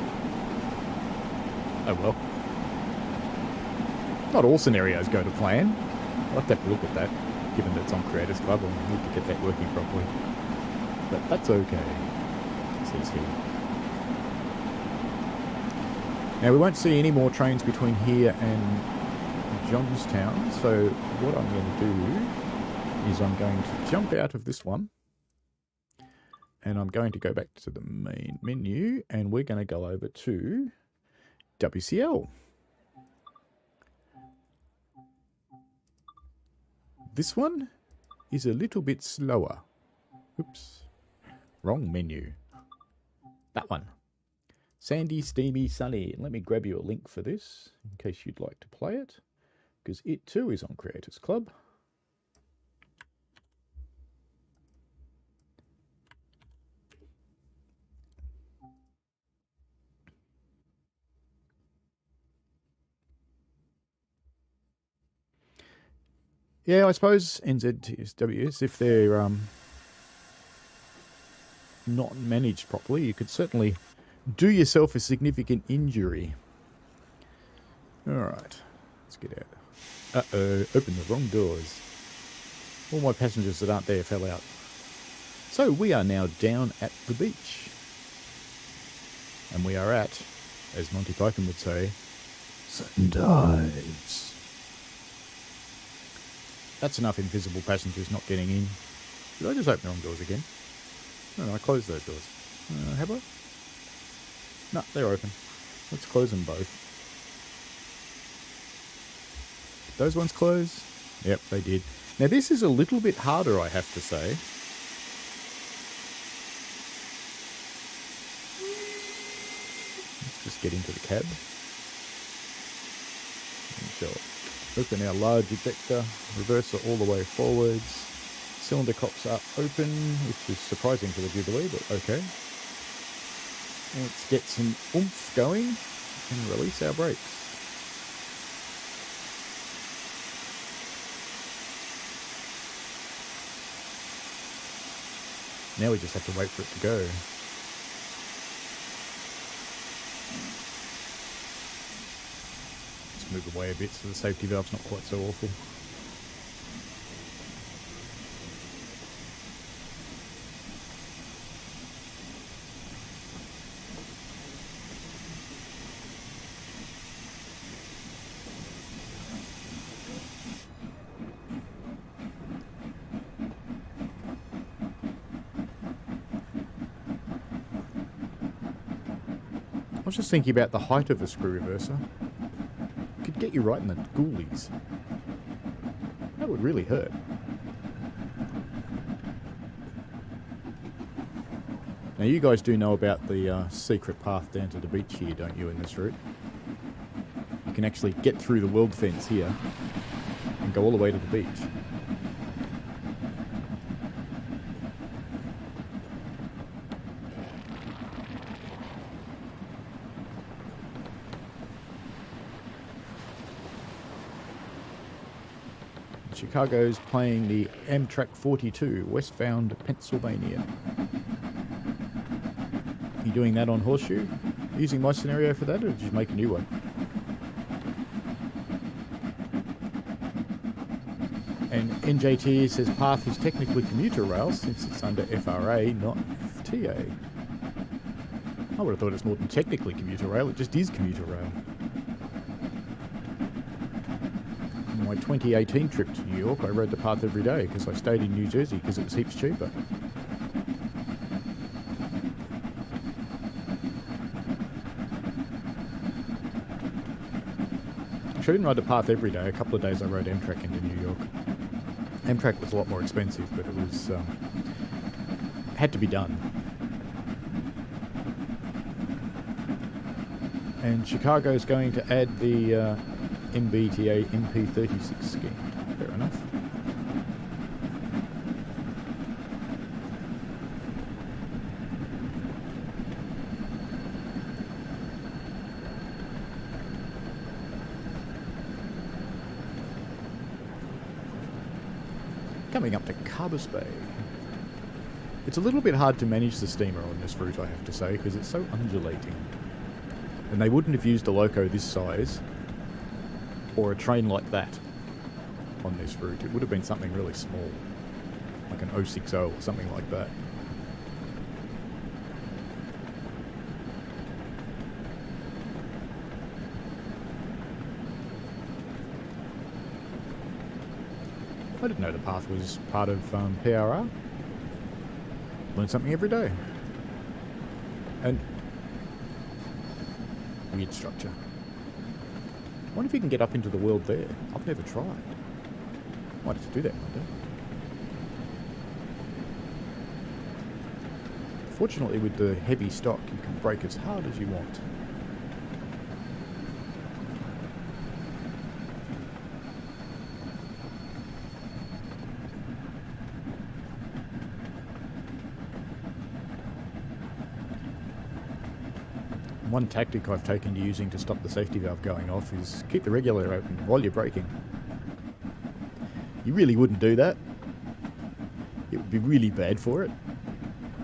[SPEAKER 1] Oh well. Not all scenarios go to plan. I'll have to look at that, given that it's on Creators Club. I'll need to get that working properly. But that's okay. It says here. Now we won't see any more trains between here and Johnstown, so what I'm going to do is I'm going to jump out of this one and I'm going to go back to the main menu and we're going to go over to WCL. This one is a little bit slower. Oops, wrong menu. That one. Sandy, Steamy, Sunny. Let me grab you a link for this in case you'd like to play it, because it too is on Creators Club. Yeah, I suppose NZTSWs, if they're not managed properly, you could certainly do yourself a significant injury. Alright, let's get out. Uh-oh, open the wrong doors. All my passengers that aren't there fell out. So we are now down at the beach. And we are at, as Monty Python would say, St. Ives. That's enough invisible passengers not getting in. Did I just open the wrong doors again? No, I closed those doors. Have I? No, they're open. Let's close them both. Those ones close? Yep, they did. Now this is a little bit harder, I have to say. Let's just get into the cab. And shall open our large ejector, reverser all the way forwards. Cylinder cocks are open, which is surprising for the Jubilee, but okay. Let's get some oomph going and release our brakes. Now we just have to wait for it to go. Let's move away a bit so the safety valve's not quite so awful. was just thinking about the height of a screw reverser. Could get you right in the ghoulies. That would really hurt. Now you guys do know about the secret path down to the beach here, don't you, in this route? You can actually get through the world fence here and go all the way to the beach. Chicago's playing the Amtrak 42, westbound Pennsylvania. You doing that on Horseshoe? Using my scenario for that, or did you make a new one? And NJT says path is technically commuter rail since it's under FRA, not FTA. I would have thought it's more than technically commuter rail, it just is commuter rail. On my 2018 trip to New York, I rode the path every day because I stayed in New Jersey because it was heaps cheaper. I didn't ride the path every day. A couple of days I rode Amtrak into New York. Amtrak was a lot more expensive, but it was had to be done. And Chicago's going to add the MBTA MP36 scheme. Fair enough. Coming up to Carbis Bay. It's a little bit hard to manage the steamer on this route, I have to say, because it's so undulating. And they wouldn't have used a loco this size or a train like that on this route. It would have been something really small, like an 060 or something like that. I didn't know the path was part of PRR. Learn something every day. And weird structure. I wonder if you can get up into the world there. I've never tried. Might have to do that one day. Fortunately, with the heavy stock, you can brake as hard as you want. One tactic I've taken to using to stop the safety valve going off is keep the regulator open while you're braking. You really wouldn't do that. It would be really bad for it.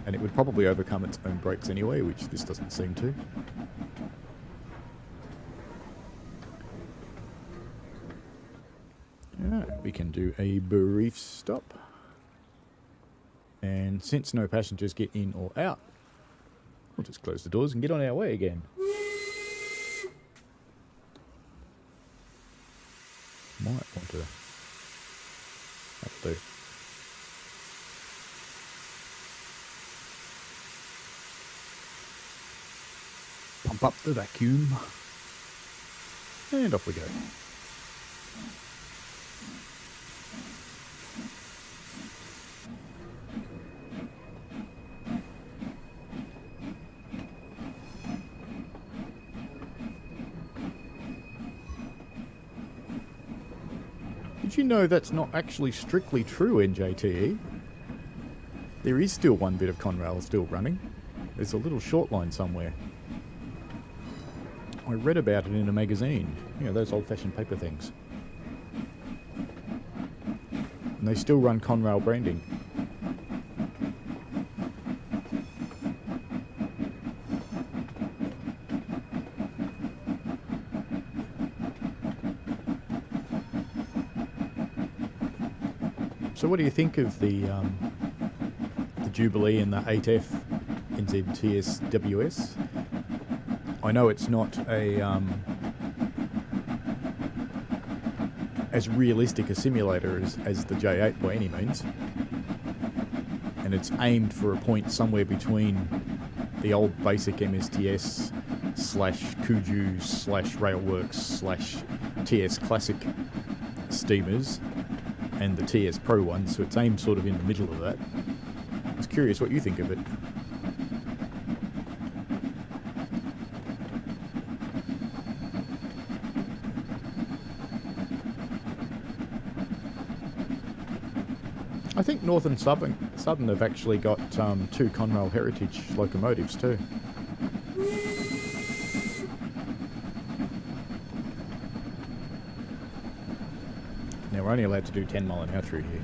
[SPEAKER 1] And it would probably overcome its own brakes anyway, which this doesn't seem to. Alright, we can do a brief stop. And since no passengers get in or out, we'll just close the doors and get on our way again. Might want to... That'll do. Pump up the vacuum. And off we go. Did you know that's not actually strictly true, NJTE? There is still one bit of Conrail still running. There's a little short line somewhere. I read about it in a magazine. You know, those old-fashioned paper things. And they still run Conrail branding. So what do you think of the Jubilee and the 8F NZ TSWS? I know it's not a as realistic a simulator as the J8 by any means, and it's aimed for a point somewhere between the old basic MSTS slash Kuju slash Railworks slash TS Classic steamers and the TS Pro one, so it's aimed sort of in the middle of that. I was curious what you think of it. I think North and Southern have actually got 2 Conrail Heritage locomotives too. Now we're only allowed to do 10 mile an hour through here.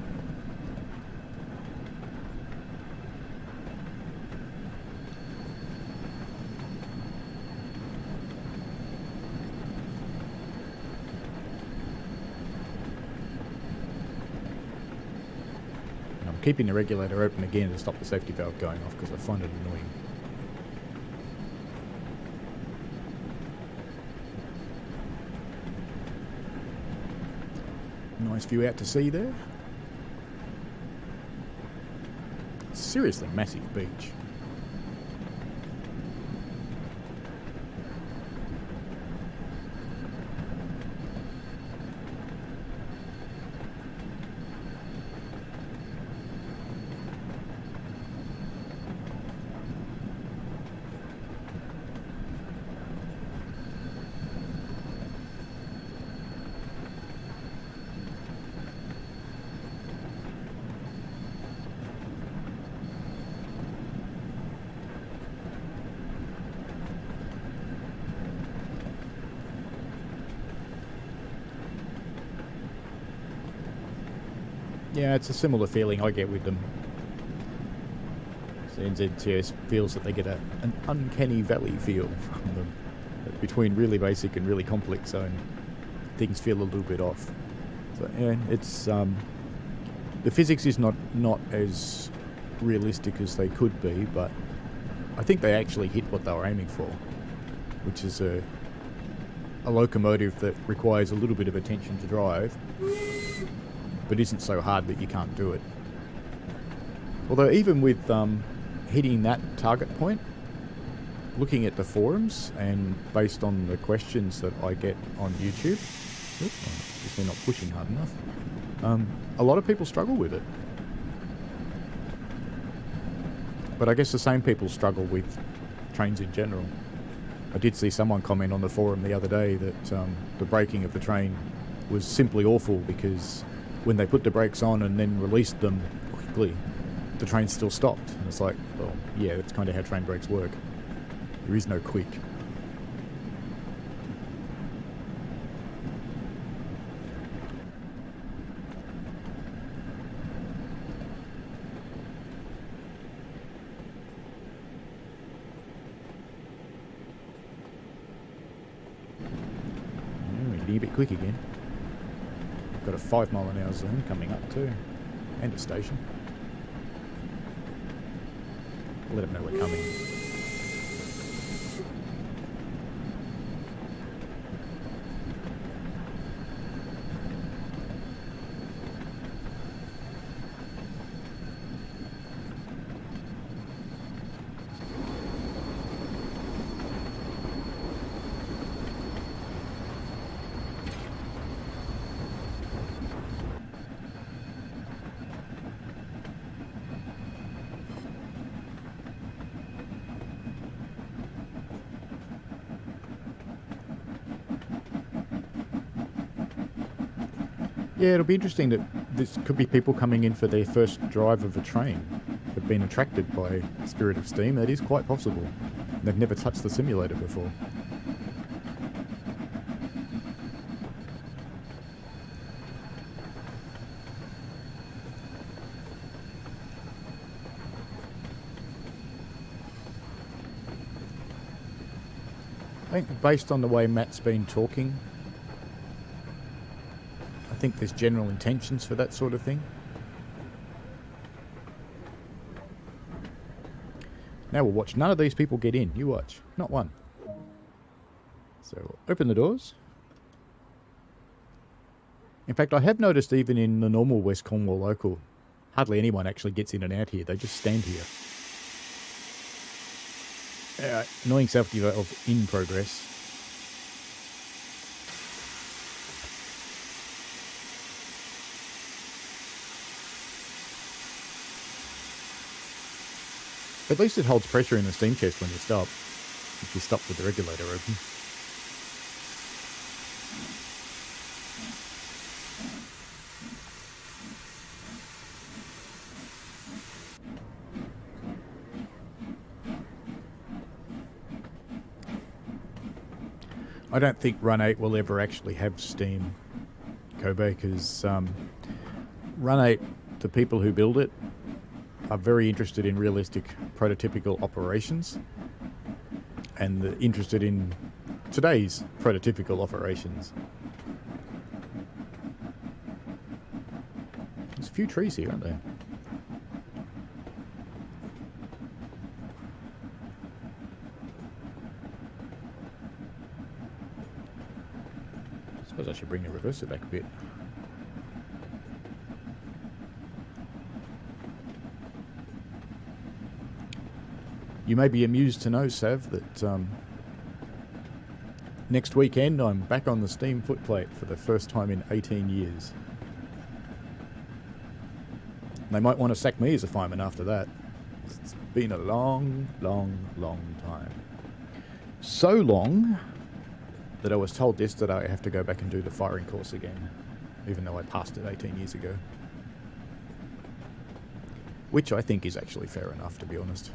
[SPEAKER 1] Keeping the regulator open again to stop the safety valve going off because I find it annoying. Nice view out to sea there. Seriously massive beach. Yeah, it's a similar feeling I get with them. So NZTS feels that they get an uncanny valley feel from them. Between really basic and really complex zone, things feel a little bit off. So yeah, it's the physics is not as realistic as they could be, but I think they actually hit what they were aiming for, which is a locomotive that requires a little bit of attention to drive, but isn't so hard that you can't do it. Although even with hitting that target point, looking at the forums and based on the questions that I get on YouTube, oops, they're not pushing hard enough, a lot of people struggle with it. But I guess the same people struggle with trains in general. I did see someone comment on the forum the other day that the braking of the train was simply awful because when they put the brakes on and then released them quickly, the train still stopped. And it's like, well, yeah, that's kind of how train brakes work. There is no quick. We're getting a bit quick again. Got a 5 mile an hour zone coming up too, and a station. Let them know we're coming. Yeah, it'll be interesting that this could be people coming in for their first drive of a train, have been attracted by Spirit of Steam. That is quite possible. They've never touched the simulator before. I think based on the way Matt's been talking, I think there's general intentions for that sort of thing. Now we'll watch none of these people get in. You watch. Not one. So open the doors. In fact, I have noticed even in the normal West Cornwall local, hardly anyone actually gets in and out here. They just stand here. Annoying safety valve in progress. At least it holds pressure in the steam chest when you stop. If you stop with the regulator open. I don't think Run 8 will ever actually have steam, Kobe, because Run 8, the people who build it, are very interested in realistic prototypical operations and interested in today's prototypical operations. There's a few trees here, aren't there? I suppose I should bring the reverser back a bit. You may be amused to know, Sav, that next weekend I'm back on the steam footplate for the first time in 18 years. They might want to sack me as a fireman after that. It's been a long, long, long time. So long that I was told yesterday I have to go back and do the firing course again, even though I passed it 18 years ago. Which I think is actually fair enough, to be honest.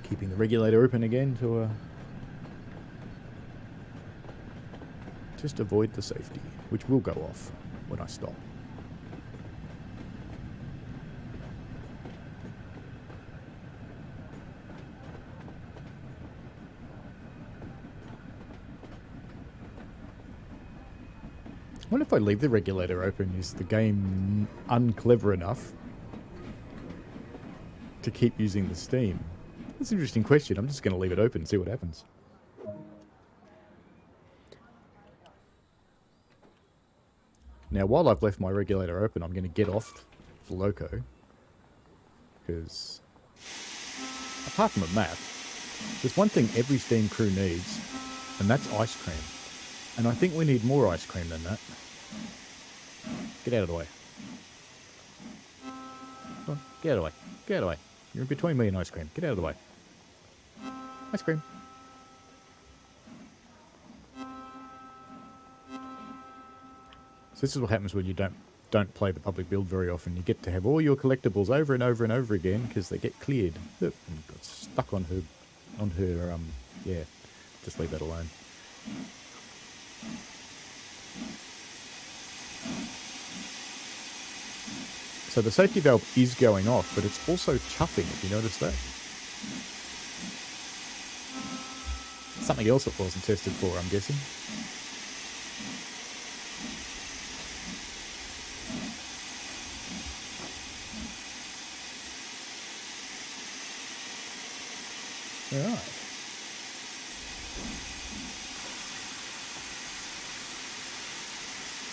[SPEAKER 1] Keeping the regulator open again to just avoid the safety, which will go off when I stop. I wonder if I leave the regulator open, is the game unclever enough to keep using the steam? That's an interesting question. I'm just going to leave it open and see what happens. Now, while I've left my regulator open, I'm going to get off the loco. Because, apart from a map, there's one thing every steam crew needs, and that's ice cream. And I think we need more ice cream than that. Get out of the way. Come on, get out of the way. Get out of the way. You're in between me and ice cream. Get out of the way. Ice cream. So this is what happens when you don't play the public build very often. You get to have all your collectibles over and over and over again because they get cleared. Look, and got stuck on her, yeah, just leave that alone. So the safety valve is going off, but it's also chuffing, if you notice that. Something else it wasn't tested for, I'm guessing. Alright.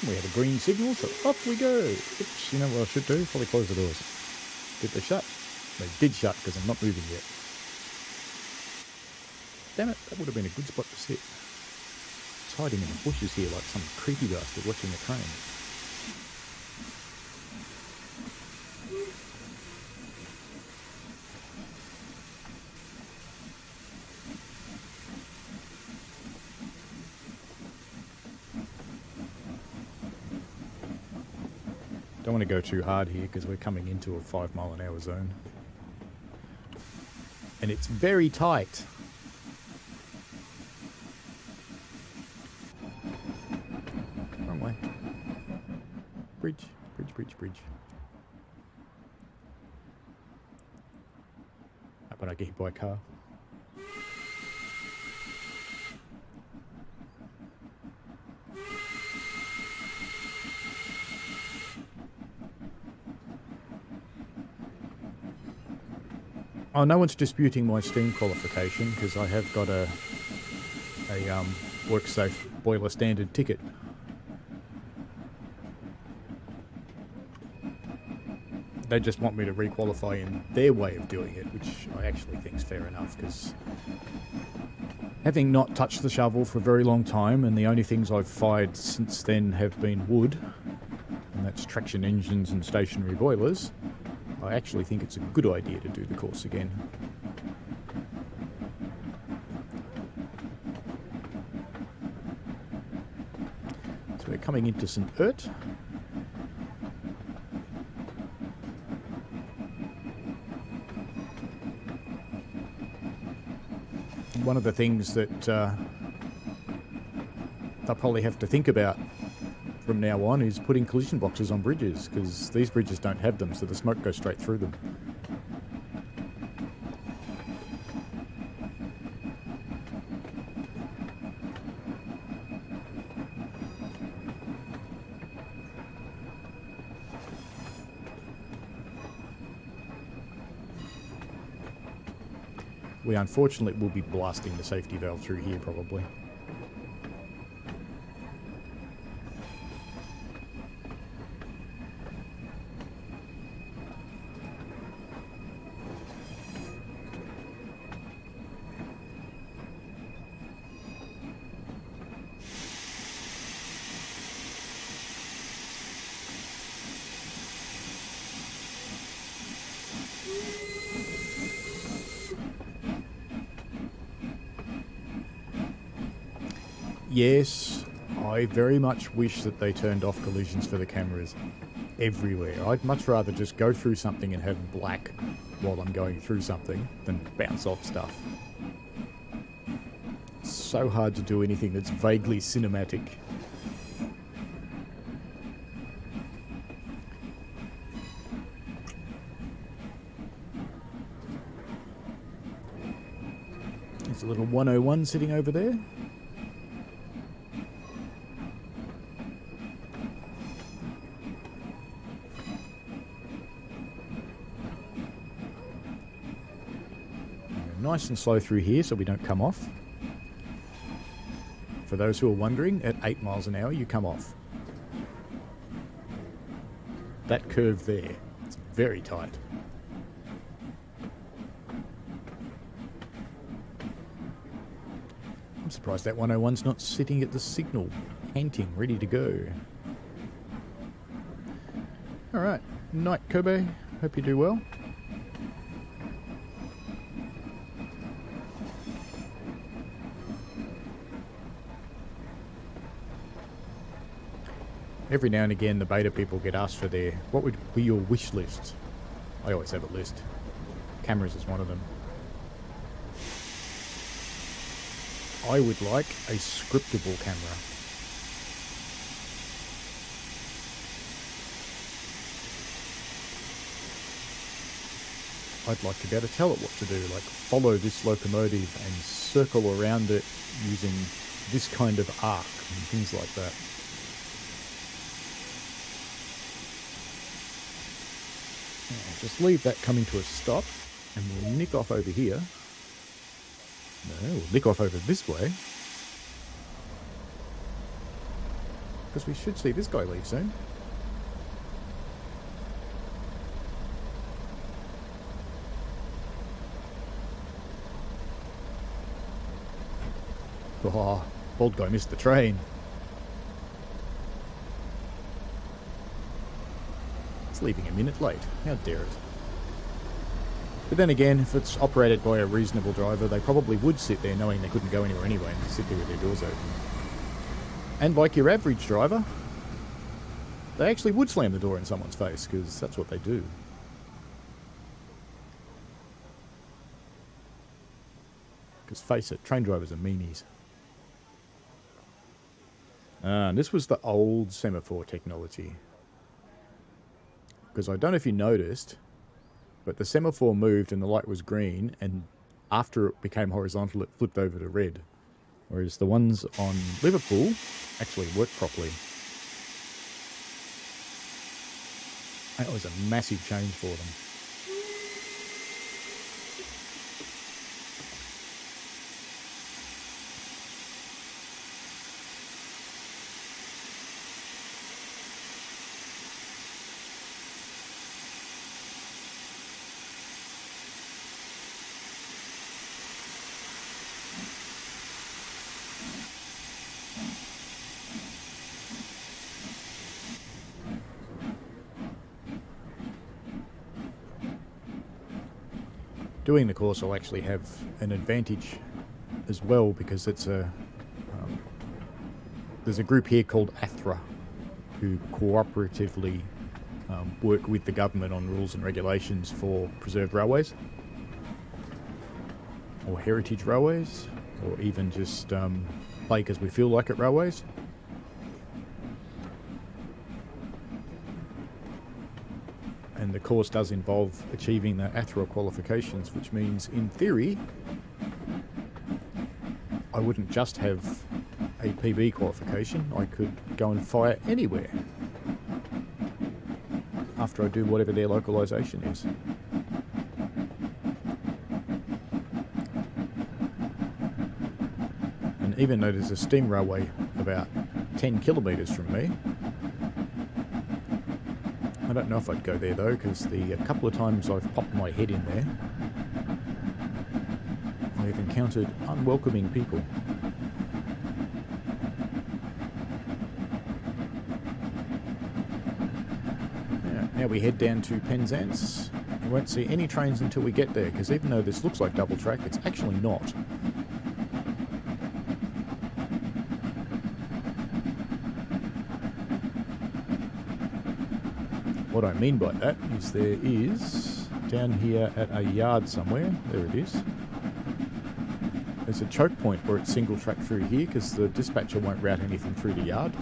[SPEAKER 1] We have a green signal, so off we go. Oops, you know what I should do? Probably close the doors. Did they shut? They did shut because I'm not moving yet. Damn it, that would have been a good spot to sit. It's hiding in the bushes here like some creepy bastard watching the train. Don't want to go too hard here because we're coming into a 5 mile an hour zone. And it's very tight. Wrong way. Bridge, bridge, bridge, bridge. How about I get hit by a car? Oh, no one's disputing my steam qualification because I have got a WorkSafe boiler standard ticket. They just want me to requalify in their way of doing it, which I actually think is fair enough, because having not touched the shovel for a very long time, and the only things I've fired since then have been wood, and that's traction engines and stationary boilers, I actually think it's a good idea to do the course again. So we're coming into St. Ert. One of the things that they'll probably have to think about from now on is putting collision boxes on bridges, because these bridges don't have them, so the smoke goes straight through them. We unfortunately will be blasting the safety valve through here probably. Yes, I very much wish that they turned off collisions for the cameras everywhere. I'd much rather just go through something and have black while I'm going through something than bounce off stuff. It's so hard to do anything that's vaguely cinematic. There's a little 101 sitting over there. Nice and slow through here so we don't come off. For those who are wondering, at 8 miles an hour you come off. That curve there, it's very tight. I'm surprised that 101's not sitting at the signal, panting, ready to go. Alright, night Kobe, hope you do well. Every now and again, the beta people get asked for their, what would be your wish list? I always have a list. Cameras is one of them. I would like a scriptable camera. I'd like to be able to tell it what to do, like follow this locomotive and circle around it using this kind of arc and things like that. Just leave that coming to a stop, and we'll nick off over here. No, we'll nick off over this way. Because we should see this guy leave soon. Oh, bald guy missed the train. Leaving a minute late. How dare it? But then again, if it's operated by a reasonable driver, they probably would sit there knowing they couldn't go anywhere anyway and sit there with their doors open. And like your average driver, they actually would slam the door in someone's face, because that's what they do. Because face it, train drivers are meanies. And this was the old semaphore technology. Because I don't know if you noticed, but the semaphore moved and the light was green, and after it became horizontal, it flipped over to red. Whereas the ones on Liverpool actually worked properly. That was a massive change for them. doing the course, I'll actually have an advantage as well, because it's there's a group here called ATHRA who cooperatively work with the government on rules and regulations for preserved railways, or heritage railways, or even just play because we feel like it railways. And the course does involve achieving the ATHRA qualifications, which means, in theory, I wouldn't just have a PB qualification. I could go and fire anywhere after I do whatever their localisation is. And even though there's a steam railway about 10 kilometres from me, I don't know if I'd go there though, because the couple of times I've popped my head in there, I've encountered unwelcoming people. Now we head down to Penzance. You won't see any trains until we get there, because even though this looks like double track, it's actually not. What I mean by that is there is, down here at a yard somewhere, there it is, there's a choke point where it's single track through here, because the dispatcher won't route anything through the yard.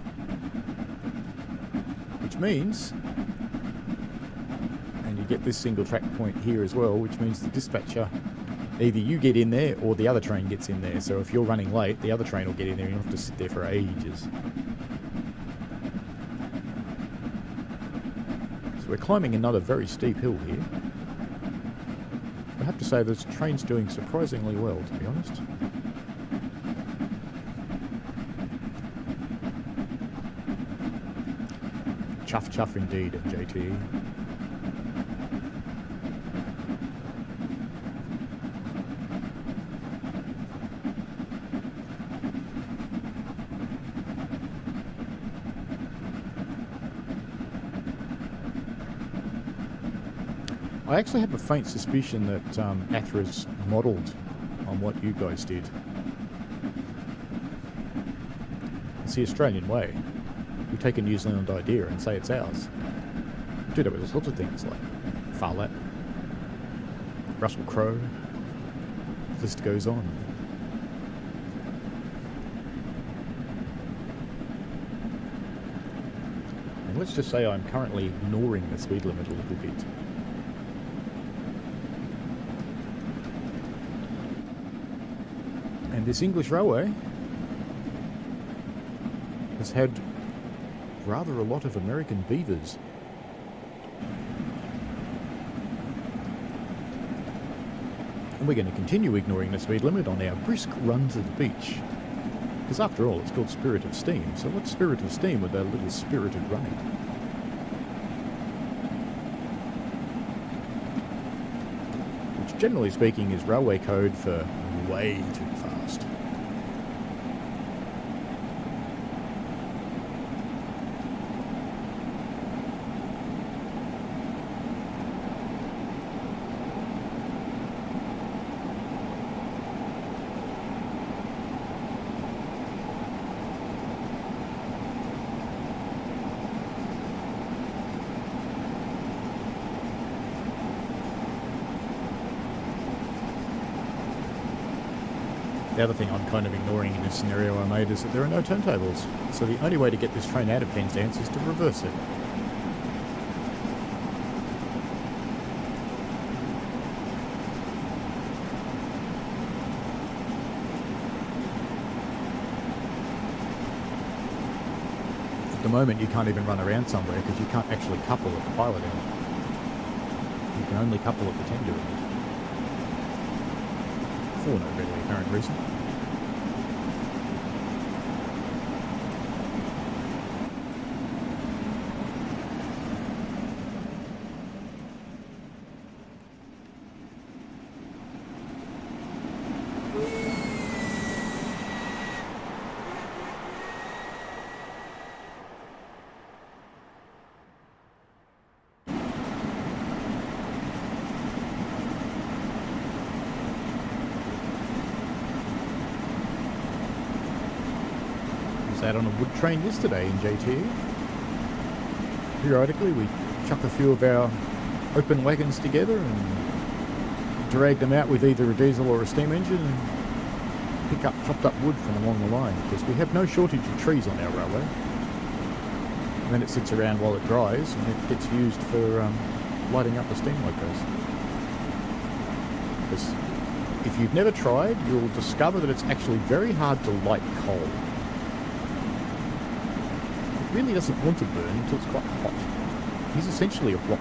[SPEAKER 1] Which means, and you get this single track point here as well, which means the dispatcher, either you get in there or the other train gets in there. So if you're running late, the other train will get in there and you have to sit there for ages. So we're climbing another very steep hill here. I have to say this train's doing surprisingly well, to be honest. Chuff chuff indeed, JT. I actually have a faint suspicion that ATHRA's modelled on what you guys did. It's the Australian way. We take a New Zealand idea and say it's ours. We do that with all sorts of things like Phar Lap, Russell Crowe, the list goes on. And let's just say I'm currently ignoring the speed limit a little bit. And this English railway has had rather a lot of American beavers. And we're going to continue ignoring the speed limit on our brisk run to the beach. Because after all, it's called Spirit of Steam. So what's Spirit of Steam with a little spirited running? Which, generally speaking, is railway code for way too fast. The other thing I'm kind of ignoring in this scenario I made is that there are no turntables. So the only way to get this train out of Penzance is to reverse it. At the moment you can't even run around somewhere because you can't actually couple at the pilot end. You can only couple at the tender end. For no really apparent reason. out on a wood train yesterday in JT. Periodically we chuck a few of our open wagons together and drag them out with either a diesel or a steam engine and pick up chopped up wood from along the line, because we have no shortage of trees on our railway. And then it sits around while it dries and it gets used for lighting up the steam locos. Because if you've never tried, you'll discover that it's actually very hard to light coal. It really doesn't want to burn until it's quite hot. He's essentially a rock.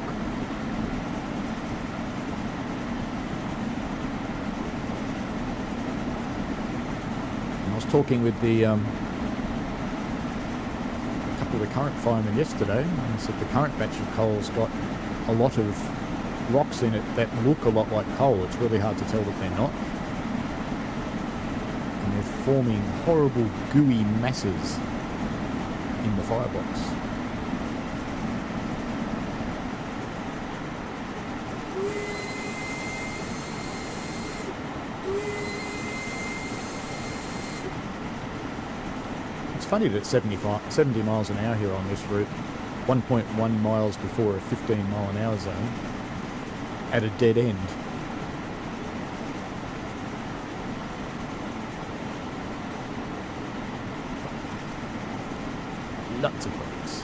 [SPEAKER 1] And I was talking with the couple of the current firemen yesterday, and I said the current batch of coal's got a lot of rocks in it that look a lot like coal. It's really hard to tell that they're not. And they're forming horrible gooey masses in the firebox. It's funny that it's 70 miles an hour here on this route, 1.1 miles before a 15 mile an hour zone, at a dead end. Lots of brakes.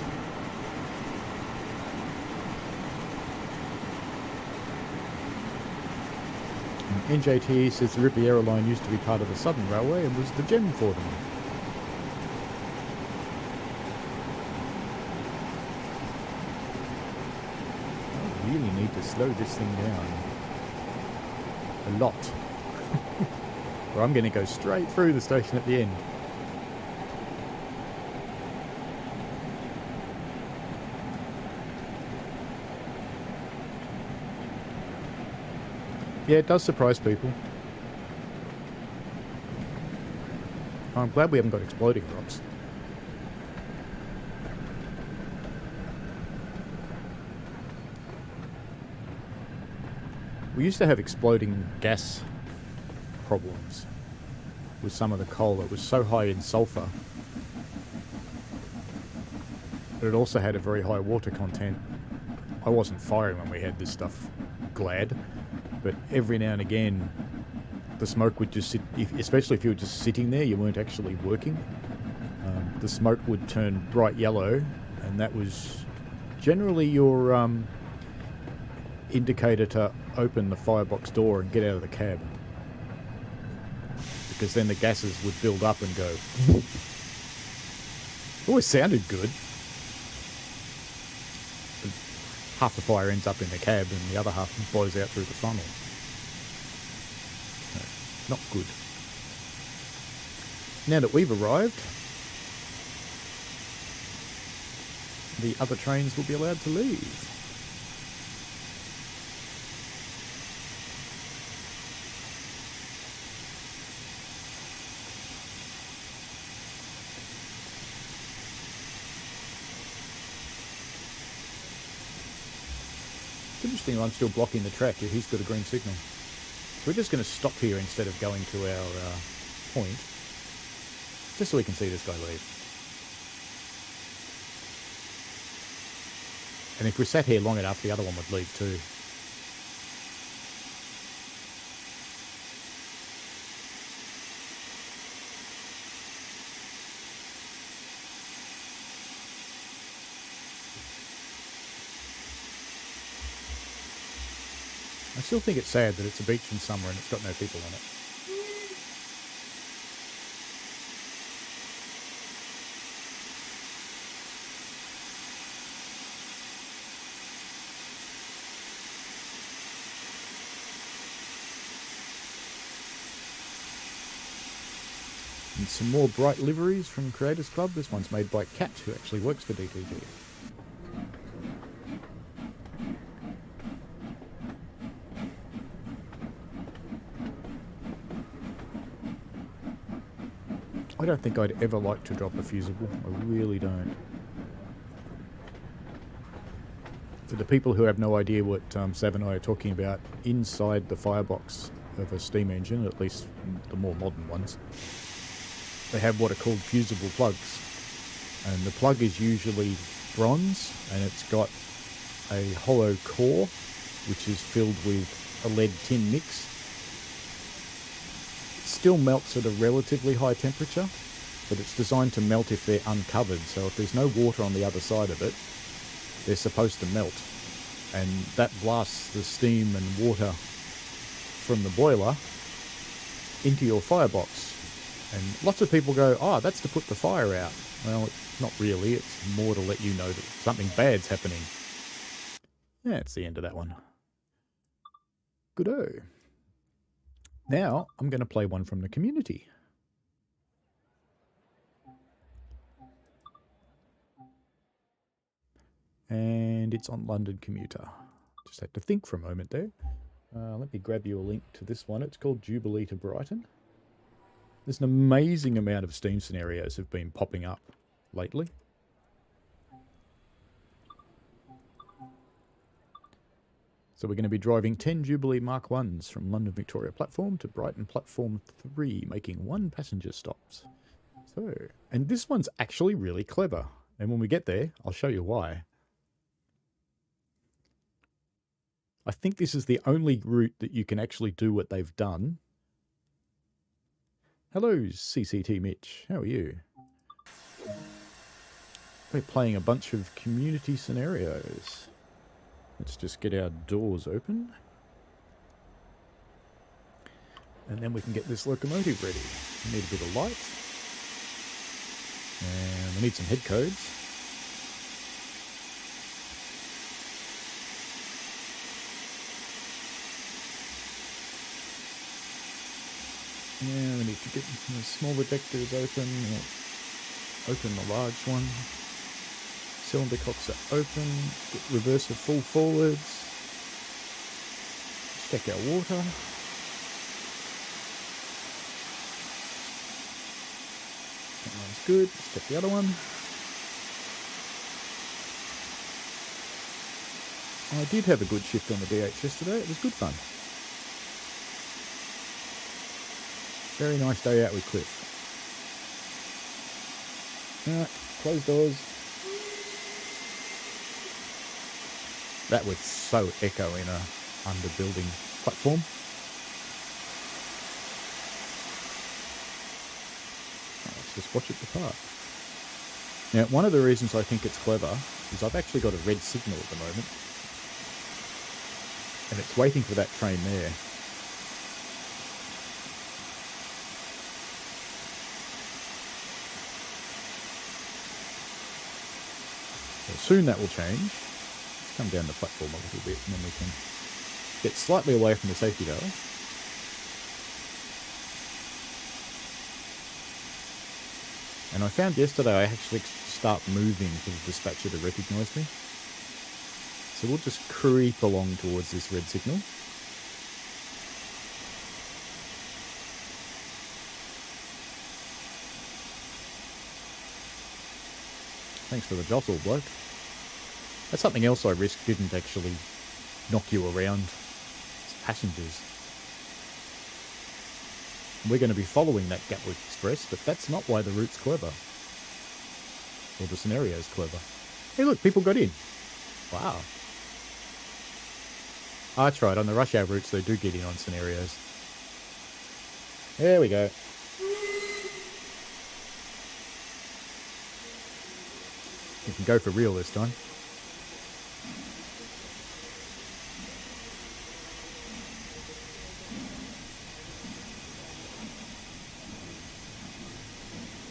[SPEAKER 1] And NJT says the Riviera line used to be part of the Southern Railway and was the gem for them. I really need to slow this thing down a lot. Or I'm going to go straight through the station at the end. Yeah, it does surprise people. I'm glad we haven't got exploding rocks. We used to have exploding gas problems with some of the coal. It was so high in sulfur, but it also had a very high water content. I wasn't firing when we had this stuff, glad. But every now and again, the smoke would just sit, especially if you were just sitting there, you weren't actually working. The smoke would turn bright yellow, and that was generally your indicator to open the firebox door and get out of the cab. Because then the gases would build up and go. It always sounded good. Half the fire ends up in the cab and the other half blows out through the funnel. Not good. Now that we've arrived, the other trains will be allowed to leave. It's interesting, I'm still blocking the track. He's got a green signal. So we're just going to stop here instead of going to our point, just so we can see this guy leave. And if we sat here long enough, the other one would leave too. I still think it's sad that it's a beach in summer and it's got no people on it. And some more bright liveries from Creators Club. This one's made by Kat, who actually works for DTG. I don't think I'd ever like to drop a fusible. I really don't. For the people who have no idea what Sav and I are talking about, inside the firebox of a steam engine, at least the more modern ones, they have what are called fusible plugs. And the plug is usually bronze, and it's got a hollow core, which is filled with a lead tin mix. It still melts at a relatively high temperature, but it's designed to melt if they're uncovered. So if there's no water on the other side of it, they're supposed to melt. And that blasts the steam and water from the boiler into your firebox. And lots of people go, oh, that's to put the fire out. Well, it's not really. It's more to let you know that something bad's happening. That's the end of that one. Good-o. Now, I'm going to play one from the community. And it's on London Commuter. Just had to think for a moment there. Let me grab you a link to this one. It's called Jubilee to Brighton. There's an amazing amount of Steam scenarios have been popping up lately. So we're going to be driving 10 Jubilee Mark 1s from London Victoria platform to Brighton platform 3, making 1 passenger stops. So, and this one's actually really clever. And when we get there, I'll show you why. I think this is the only route that you can actually do what they've done. Hello, CCT Mitch. How are you? We're playing a bunch of community scenarios. Let's just get our doors open. And then we can get this locomotive ready. We need a bit of light. And we need some head codes. Yeah, we need to get the smaller vectors open. We'll open the large one. Cylinder cocks are open. Get reverser full forwards. Check our water. That one's good. Let's check the other one. I did have a good shift on the DH yesterday. It was good fun. Very nice day out with Cliff. Alright, close doors. That would so echo in a underbuilding platform. Let's just watch it depart. Now, one of the reasons I think it's clever is I've actually got a red signal at the moment. And it's waiting for that train there. So soon that will change. Let's come down the platform a little bit and then we can get slightly away from the safety valve. And I found yesterday I actually start moving for the dispatcher to recognise me. So we'll just creep along towards this red signal. Thanks for the jostle, bloke. That's something else I risked didn't actually knock you around. It's passengers. We're going to be following that Gatwick Express, but that's not why the route's clever. Or the scenario's clever. Hey look, people got in. Wow. Oh, that's right, on the rush hour routes they do get in on scenarios. There we go. You can go for real this time.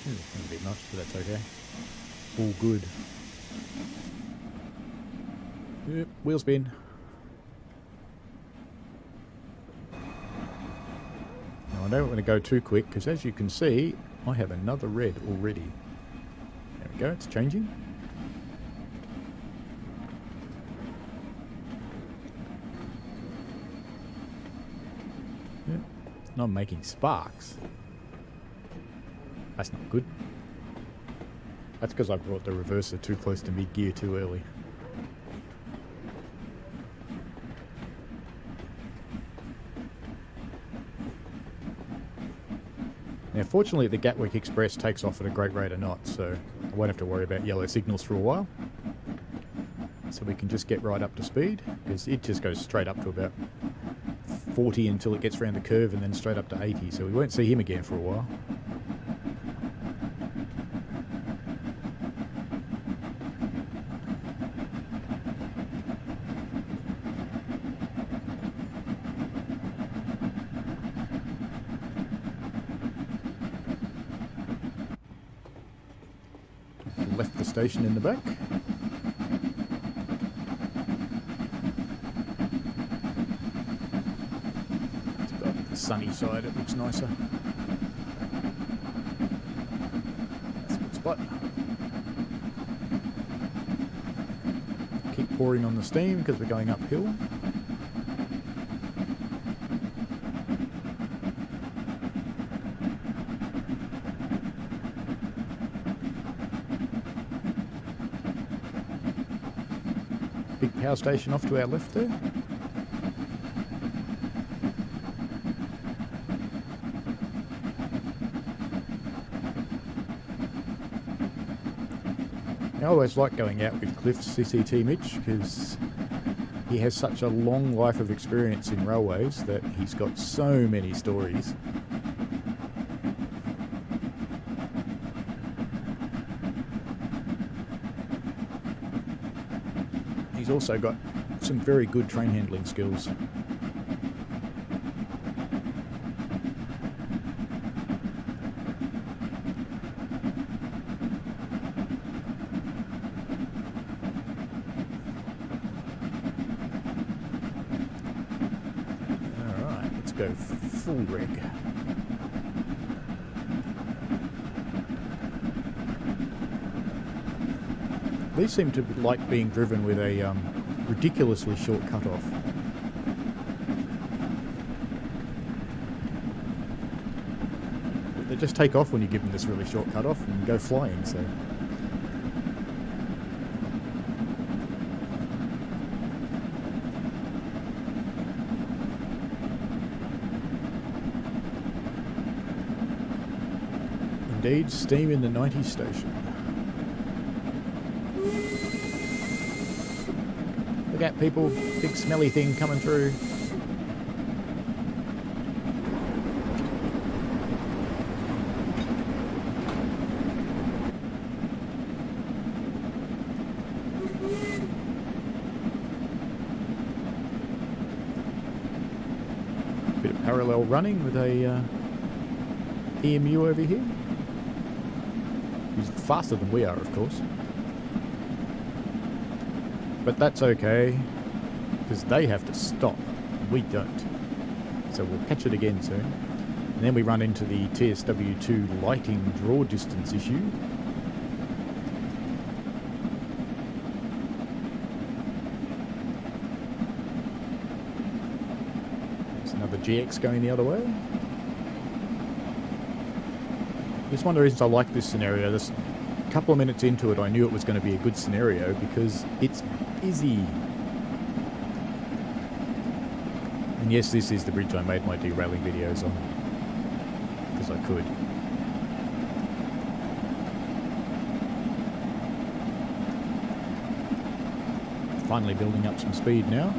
[SPEAKER 1] A bit much, but that's okay. All good. Yep, wheel spin. Now I don't want to go too quick because as you can see, I have another red already. There we go, it's changing. Yep. And I'm making sparks. That's not good. That's because I brought the reverser too close to mid-gear too early. Now Fortunately, the Gatwick Express takes off at a great rate of knots, so I won't have to worry about yellow signals for a while. So we can just get right up to speed, because it just goes straight up to about 40 until it gets around the curve and then straight up to 80, so we won't see him again for a while. Left the station in the back. It's about the sunny side, it looks nicer. That's a good spot. Keep pouring on the steam because we're going uphill. Big power station off to our left there. I always like going out with Cliff's CCT Mitch because he has such a long life of experience in railways that he's got so many stories. He's also got some very good train handling skills. Alright, let's go full rig. These seem to like being driven with a ridiculously short cut-off. They just take off when you give them this really short cut-off and go flying, so... Indeed, steam in the 90s station. Look out, people. Big smelly thing coming through. Bit of parallel running with a EMU over here. He's faster than we are, of course. But that's okay, because they have to stop. We don't. So we'll catch it again soon. And then we run into the TSW2 lighting draw distance issue. There's another GX going the other way. It's one of the reasons I like this scenario. This couple of minutes into it, I knew it was going to be a good scenario because it's busy. And yes, this is the bridge I made my derailing videos on, because I could. Finally building up some speed now.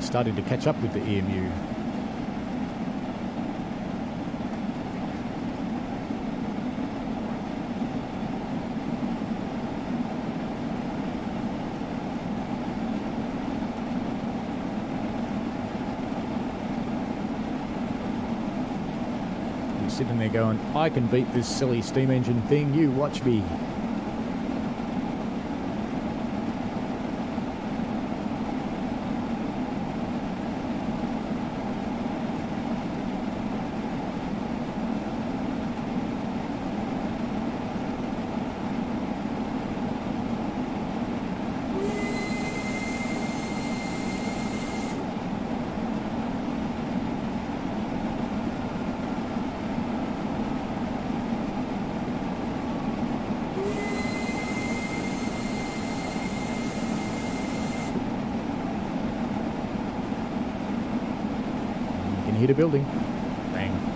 [SPEAKER 1] Starting to catch up with the EMU. Sitting there going, I can beat this silly steam engine thing, you watch me. Hit a building. Bang.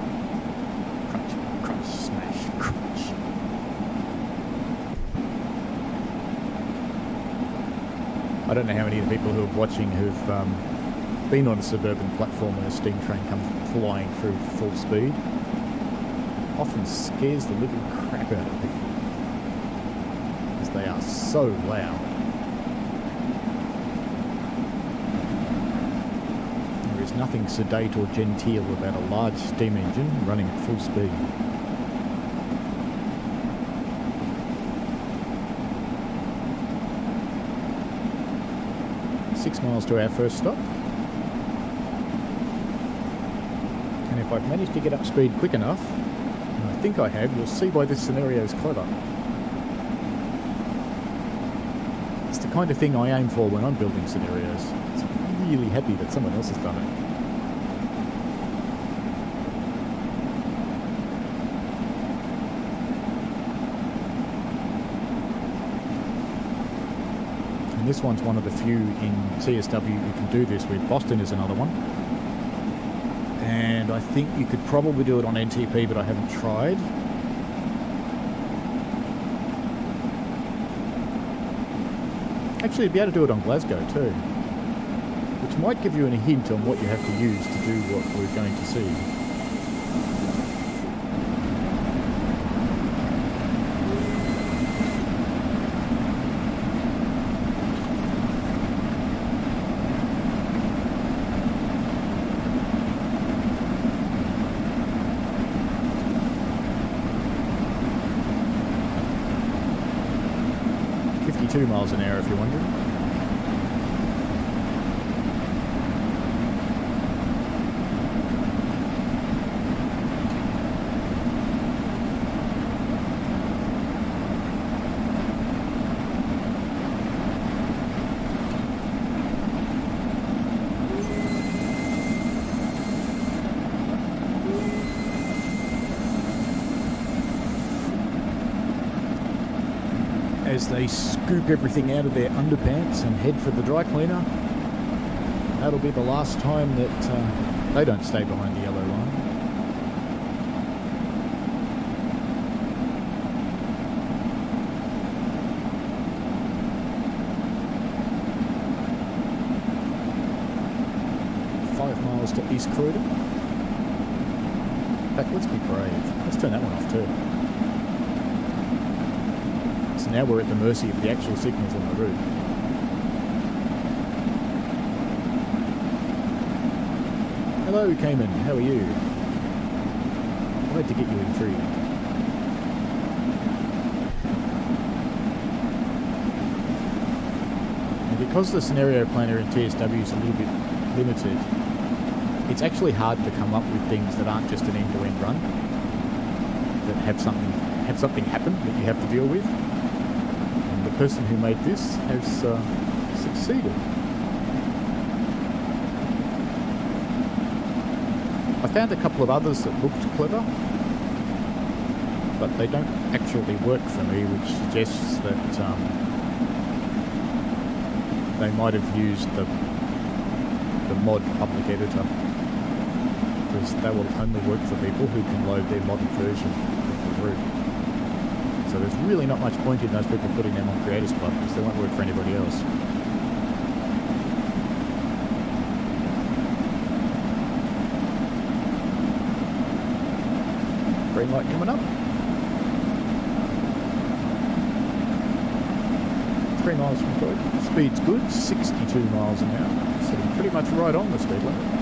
[SPEAKER 1] I don't know how many of the people who are watching who've been on a suburban platform when a steam train comes flying through full speed. Often scares the living crap out of people, because they are so loud. There is nothing sedate or genteel about a large steam engine running at full speed. Six miles to our first stop. And if I've managed to get up speed quick enough, and I think I have, you'll see why this scenario is clever. It's the kind of thing I aim for when I'm building scenarios. I'm really happy that someone else has done it. This one's one of the few in TSW who can do this with. Boston is another one. And I think you could probably do it on NTP, but I haven't tried. Actually, you'd be able to do it on Glasgow too, which might give you a hint on what you have to use to do what we're going to see. Miles an hour, if you're wondering. As they scoop everything out of their underpants and head for the dry cleaner, that'll be the last time that they don't stay behind the yellow line. Miles to East Croydon. In fact, let's be brave. Let's turn that one off too. So now we're at the mercy of the actual signals on the route. Hello, Cayman. How are you? Glad to get you intrigued. And because the scenario planner in TSW is a little bit limited, it's actually hard to come up with things that aren't just an end-to-end run, that have something happen that you have to deal with. And the person who made this has succeeded. I found a couple of others that looked clever, but they don't actually work for me, which suggests that they might have used the mod public editor, because that will only work for people who can load their modern version of the route. So there's really not much point in those people putting them on Creators Club, because they won't work for anybody else. Green light coming up. 3 miles from Croydon. Speed's good, 62 miles an hour. Sitting pretty much right on the speed limit.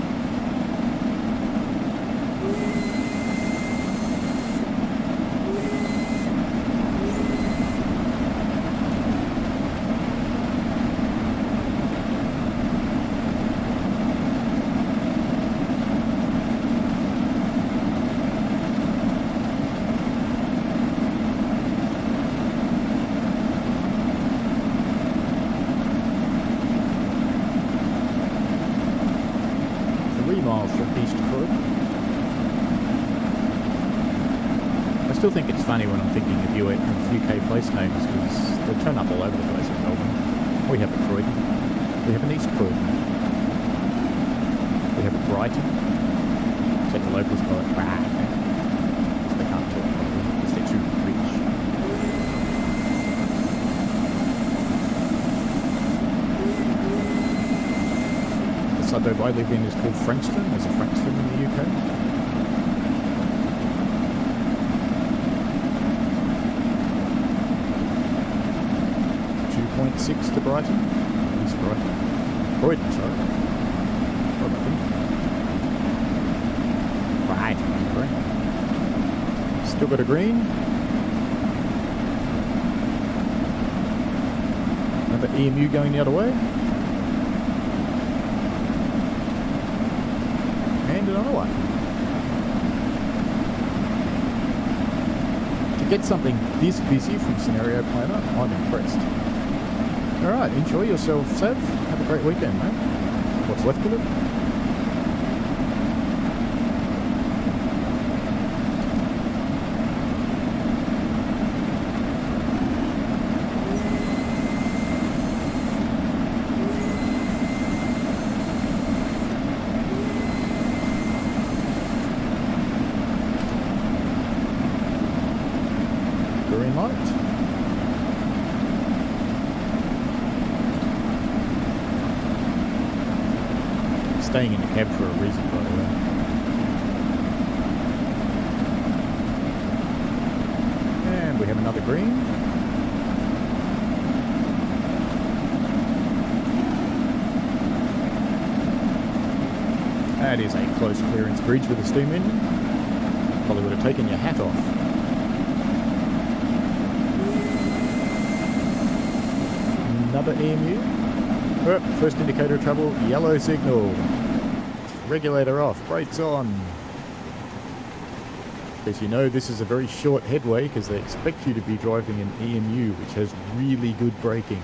[SPEAKER 1] I still think it's funny when I'm thinking of UK place names, because they turn up all over the place in Melbourne. We have a Croydon, we have an East Croydon, we have a Brighton, except the locals call it Brighton, because they can't talk properly, because they're too rich. suburb I live in is called Frankston. There's a Frankston in the UK. .6 to Brighton. East Brighton. Brighton, sorry. Right. Still got a green. Another EMU going the other way. And another one. To get something this busy from Scenario Planner, I'm impressed. Alright, enjoy yourself, Sav. Have a great weekend, mate. What's left of it? Green light. Staying in the cab for a reason, by the way. And we have another green. That is a close clearance bridge with a steam engine. Probably would have taken your hat off. Another EMU. Oh, first indicator of trouble, yellow signal. Regulator off, brakes on. As you know, this is a very short headway because they expect you to be driving an EMU, which has really good braking.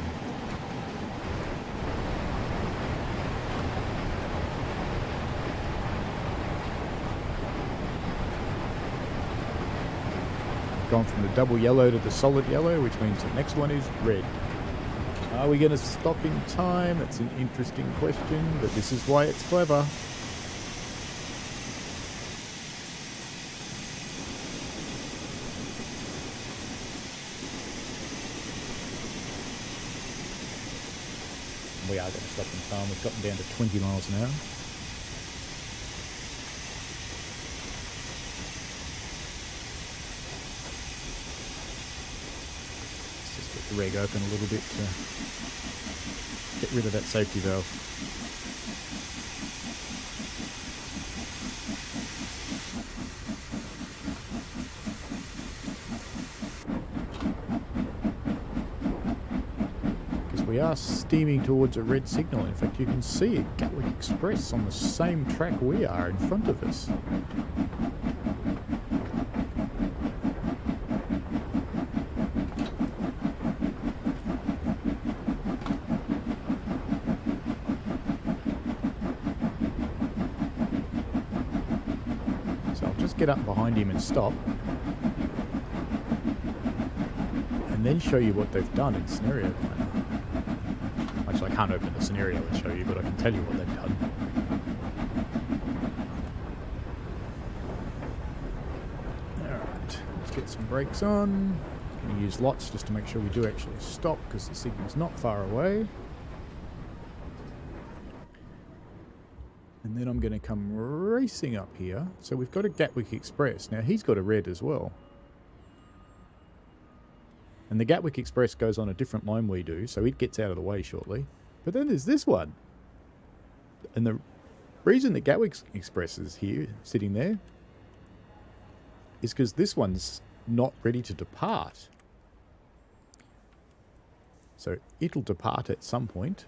[SPEAKER 1] Gone from the double yellow to the solid yellow, which means the next one is red. Are we going to stop in time? That's an interesting question, but this is why it's clever. We are going to stop in time. We've gotten down to 20 miles an hour. Let's just get the reg open a little bit to get rid of that safety valve. We are steaming towards a red signal. In fact, you can see a Gatwick Express on the same track we are in front of us. So I'll just get up behind him and stop. And then show you what they've done in Scenario Planner. Actually, I can't open the scenario and show you, but I can tell you what they've done. Alright, let's get some brakes on. I'm going to use lots just to make sure we do actually stop because the signal's not far away. And then I'm going to come racing up here. So we've got a Gatwick Express. Now he's got a red as well. And the Gatwick Express goes on a different line we do, so it gets out of the way shortly. But then there's this one. And the reason the Gatwick Express is here, sitting there, is because this one's not ready to depart. So it'll depart at some point.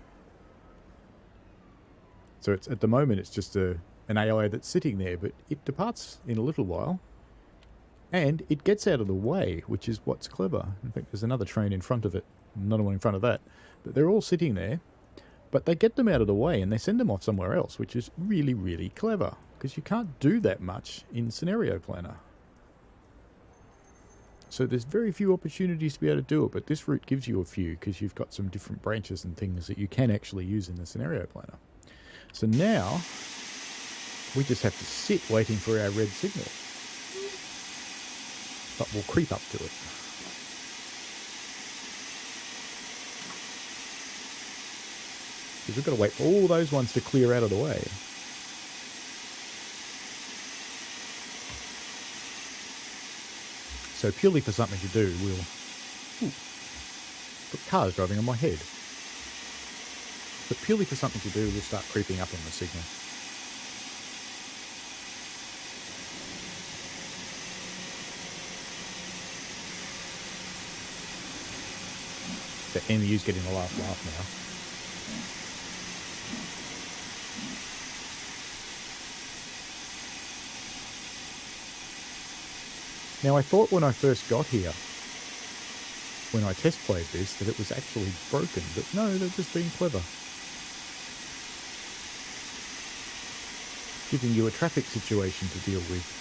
[SPEAKER 1] So it's at the moment it's just an AI that's sitting there, but it departs in a little while. And it gets out of the way, which is what's clever. In fact, there's another train in front of it, another one in front of that. But they're all sitting there, but they get them out of the way and they send them off somewhere else, which is really, really clever. Because you can't do that much in Scenario Planner. So there's very few opportunities to be able to do it, but this route gives you a few because you've got some different branches and things that you can actually use in the Scenario Planner. So now, we just have to sit waiting for our red signal. But we'll creep up to it. Because we've got to wait for all those ones to clear out of the way. So purely for something to do, we'll... Ooh, got cars driving on my head. But purely for something to do, we'll start creeping up on the signal. The MU's getting the last laugh now. Now I thought when I first got here, when I test played this, that it was actually broken, but no, they're just being clever. Giving you a traffic situation to deal with.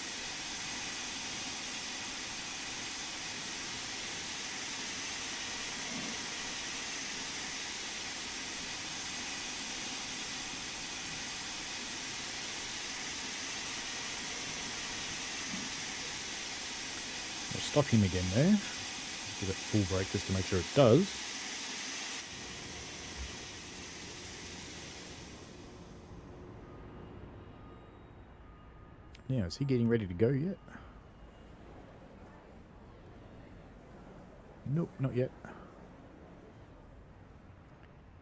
[SPEAKER 1] We'll stop him again there. Give it full brake just to make sure it does. Now, is he getting ready to go yet? Nope, not yet.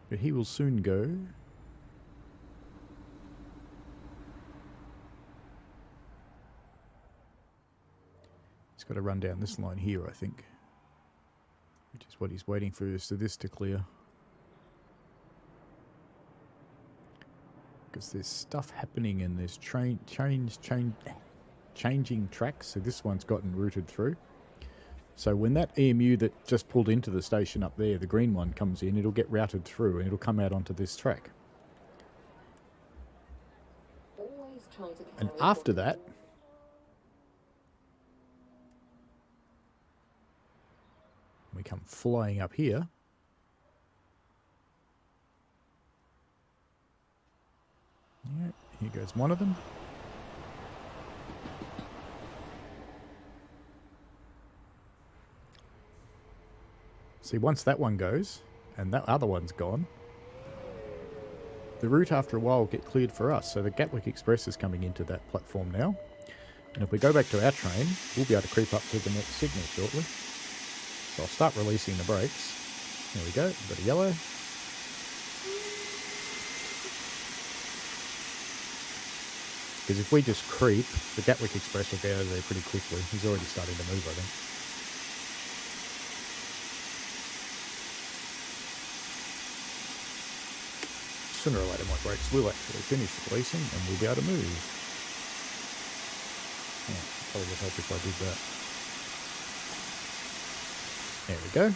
[SPEAKER 1] But he will soon go. He's got to run down this line here, I think. Which is what he's waiting for, is for this to clear. Because there's stuff happening and there's changing tracks. So this one's gotten routed through. So when that EMU that just pulled into the station up there, the green one, comes in, it'll get routed through and it'll come out onto this track. And after that, we come flying up here. Yeah, here goes one of them. See, once that one goes, and that other one's gone, the route after a while will get cleared for us. So the Gatwick Express is coming into that platform now. And if we go back to our train, we'll be able to creep up to the next signal shortly. So I'll start releasing the brakes. There we go, we've got a yellow. Because if we just creep, the Gatwick Express will get out of there pretty quickly. He's already starting to move, I think. Sooner or later my brakes will actually finish releasing and we'll be able to move. Yeah, probably would help if I did that. There we go.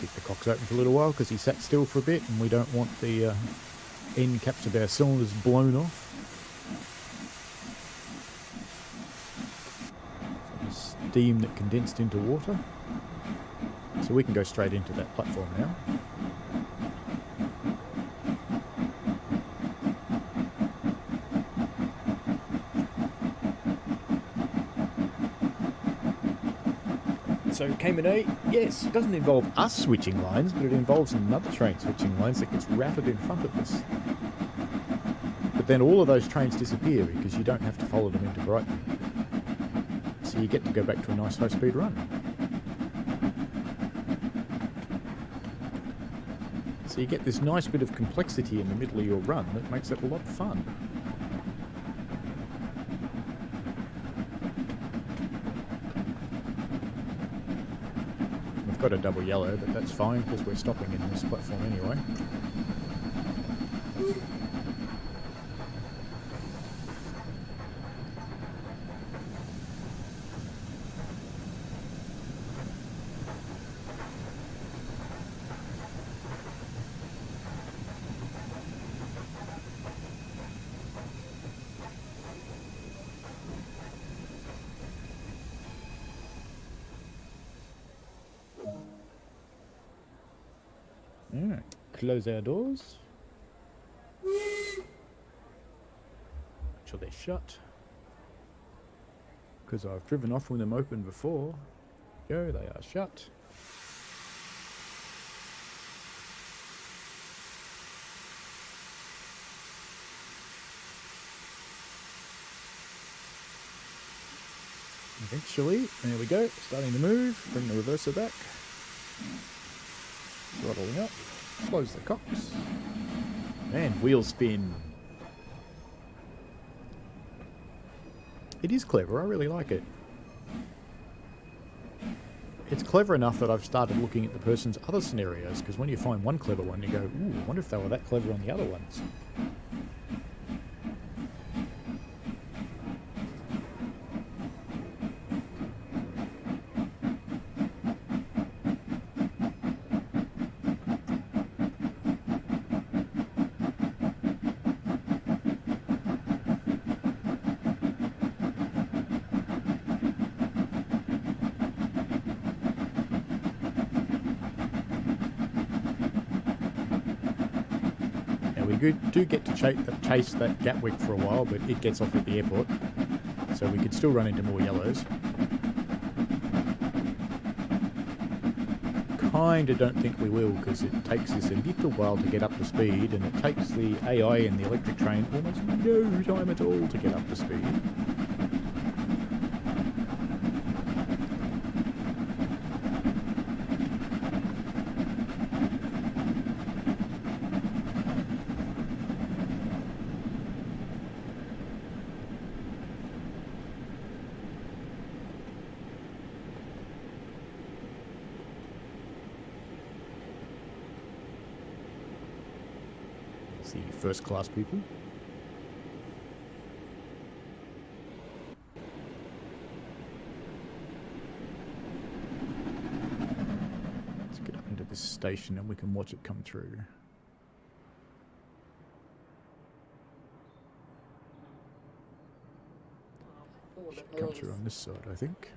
[SPEAKER 1] Keep the cocks open for a little while because he sat still for a bit and we don't want the end caps of our cylinders blown off. Some steam that condensed into water. So we can go straight into that platform now. So Cayman A, yes, it doesn't involve us switching lines, but it involves another train switching lines that gets routed in front of us. But then all of those trains disappear because you don't have to follow them into Brighton. So you get to go back to a nice high-speed run. So you get this nice bit of complexity in the middle of your run that makes it a lot of fun. We've got a double yellow, but that's fine because we're stopping in this platform anyway. Alright, close our doors. Make sure they're shut. Because I've driven off with them open before. Go, they are shut.
[SPEAKER 2] Eventually, there we go, starting to move, bring the reverser back, throttling up, close the cocks, and wheel spin. It is clever, I really like it. It's clever enough that I've started looking at the person's other scenarios, because when you find one clever one, you go, ooh, I wonder if they were that clever on the other ones. We do get to chase that Gatwick for a while, but it gets off at the airport, so we could still run into more yellows. Kinda don't think we will, because it takes us a little while to get up to speed, and it takes the AI in the electric train almost no time at all to get up to speed. The first class people. Let's get up into this station and we can watch it come through. Should come through on this side, I think.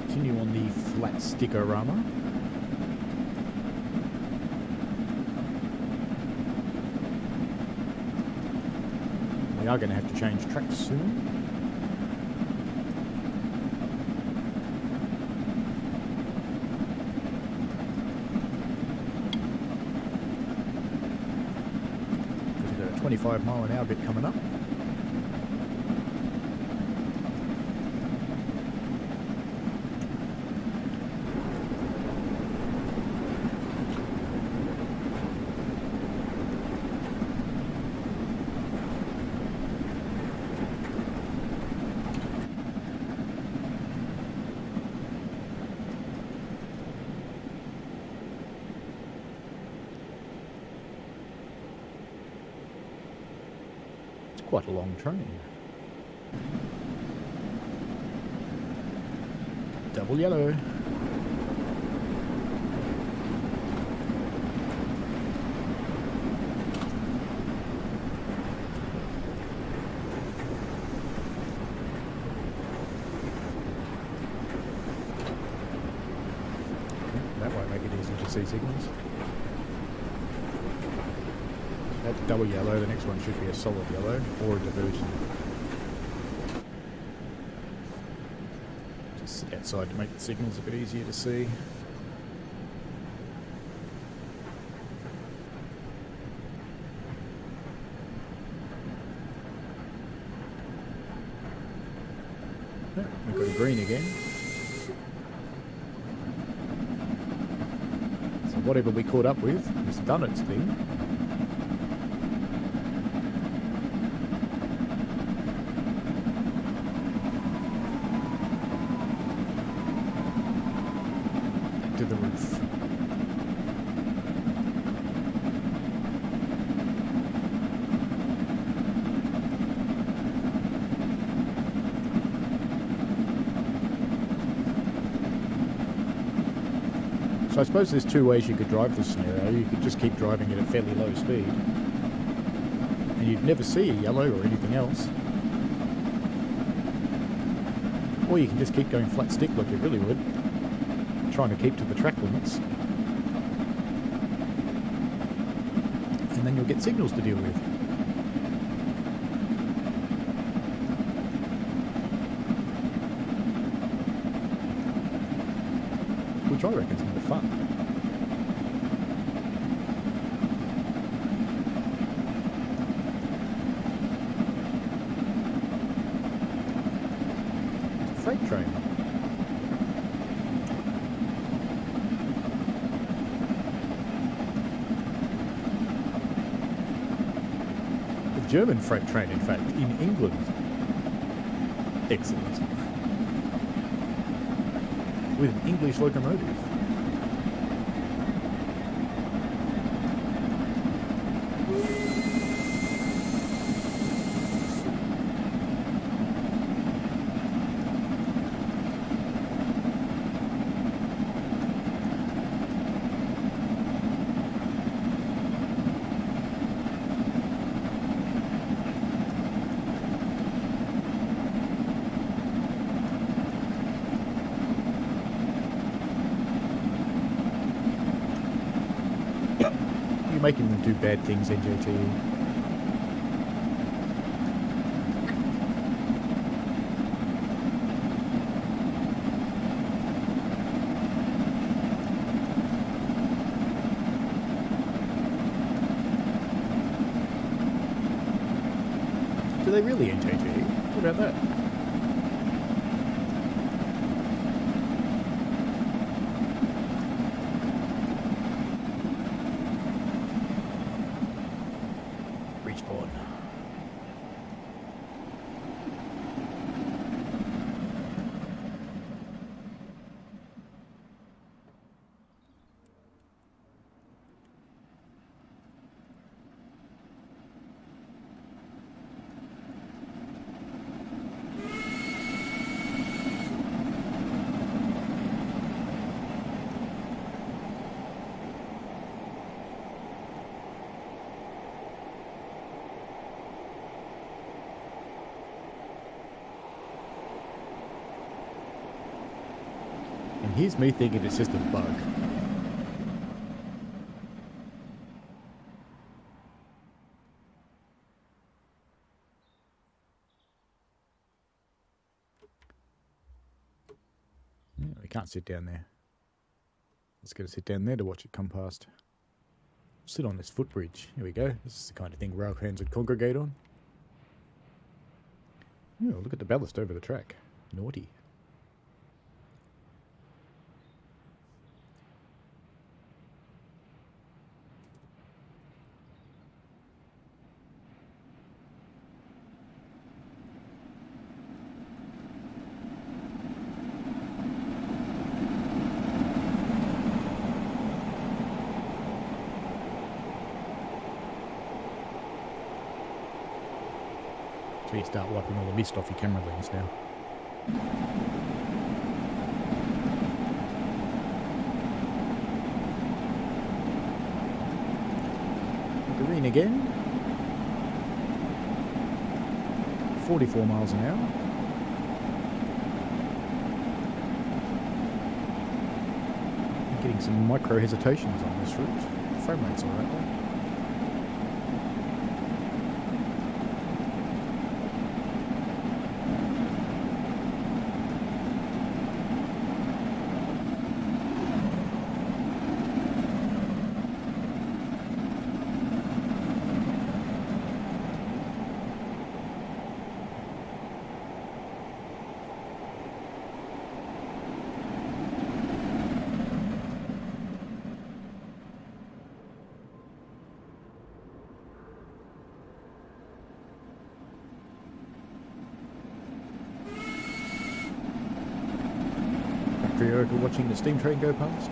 [SPEAKER 2] Continue on the flat sticker-rama. We are going to have to change tracks soon. We've got a 25-mile-an-hour bit coming up. Quite a long train. Double yellow. That won't make it easy to see signals. That's double yellow, the next one should be a solid yellow, or a diversion. Just sit outside to make the signals a bit easier to see. Yep, we've got a green again. So whatever we caught up with has done its thing. back to the roof. So I suppose there's two ways you could drive this scenario. You could just keep driving it at fairly low speed, and you'd never see a yellow or anything else. Or you can just keep going flat stick like you really would, trying to keep to the track limits. And then you'll get signals to deal with. Which I reckon is more fun. It's a freight train. A German freight train, in fact, in England. Excellent. With an English locomotive. Making them do bad things, NJT. Do they really, NJT? What about that? Here's me thinking it's just a bug. Yeah, we can't sit down there. Let's go to sit down there to watch it come past. Sit on this footbridge. Here we go. This is the kind of thing railfans would congregate on. Oh, look at the ballast over the track. Naughty. So you start wiping all the mist off your camera lens now. Green again. 44 miles an hour. I'm getting some micro hesitations on this route. Frame rate's alright though. Watching the steam train go past.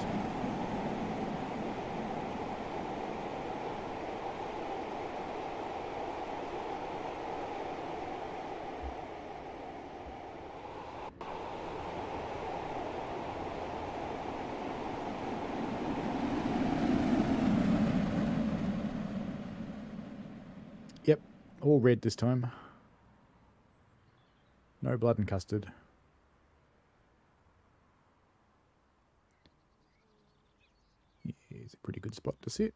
[SPEAKER 2] All red this time. No blood and custard. Here's a pretty good spot to sit.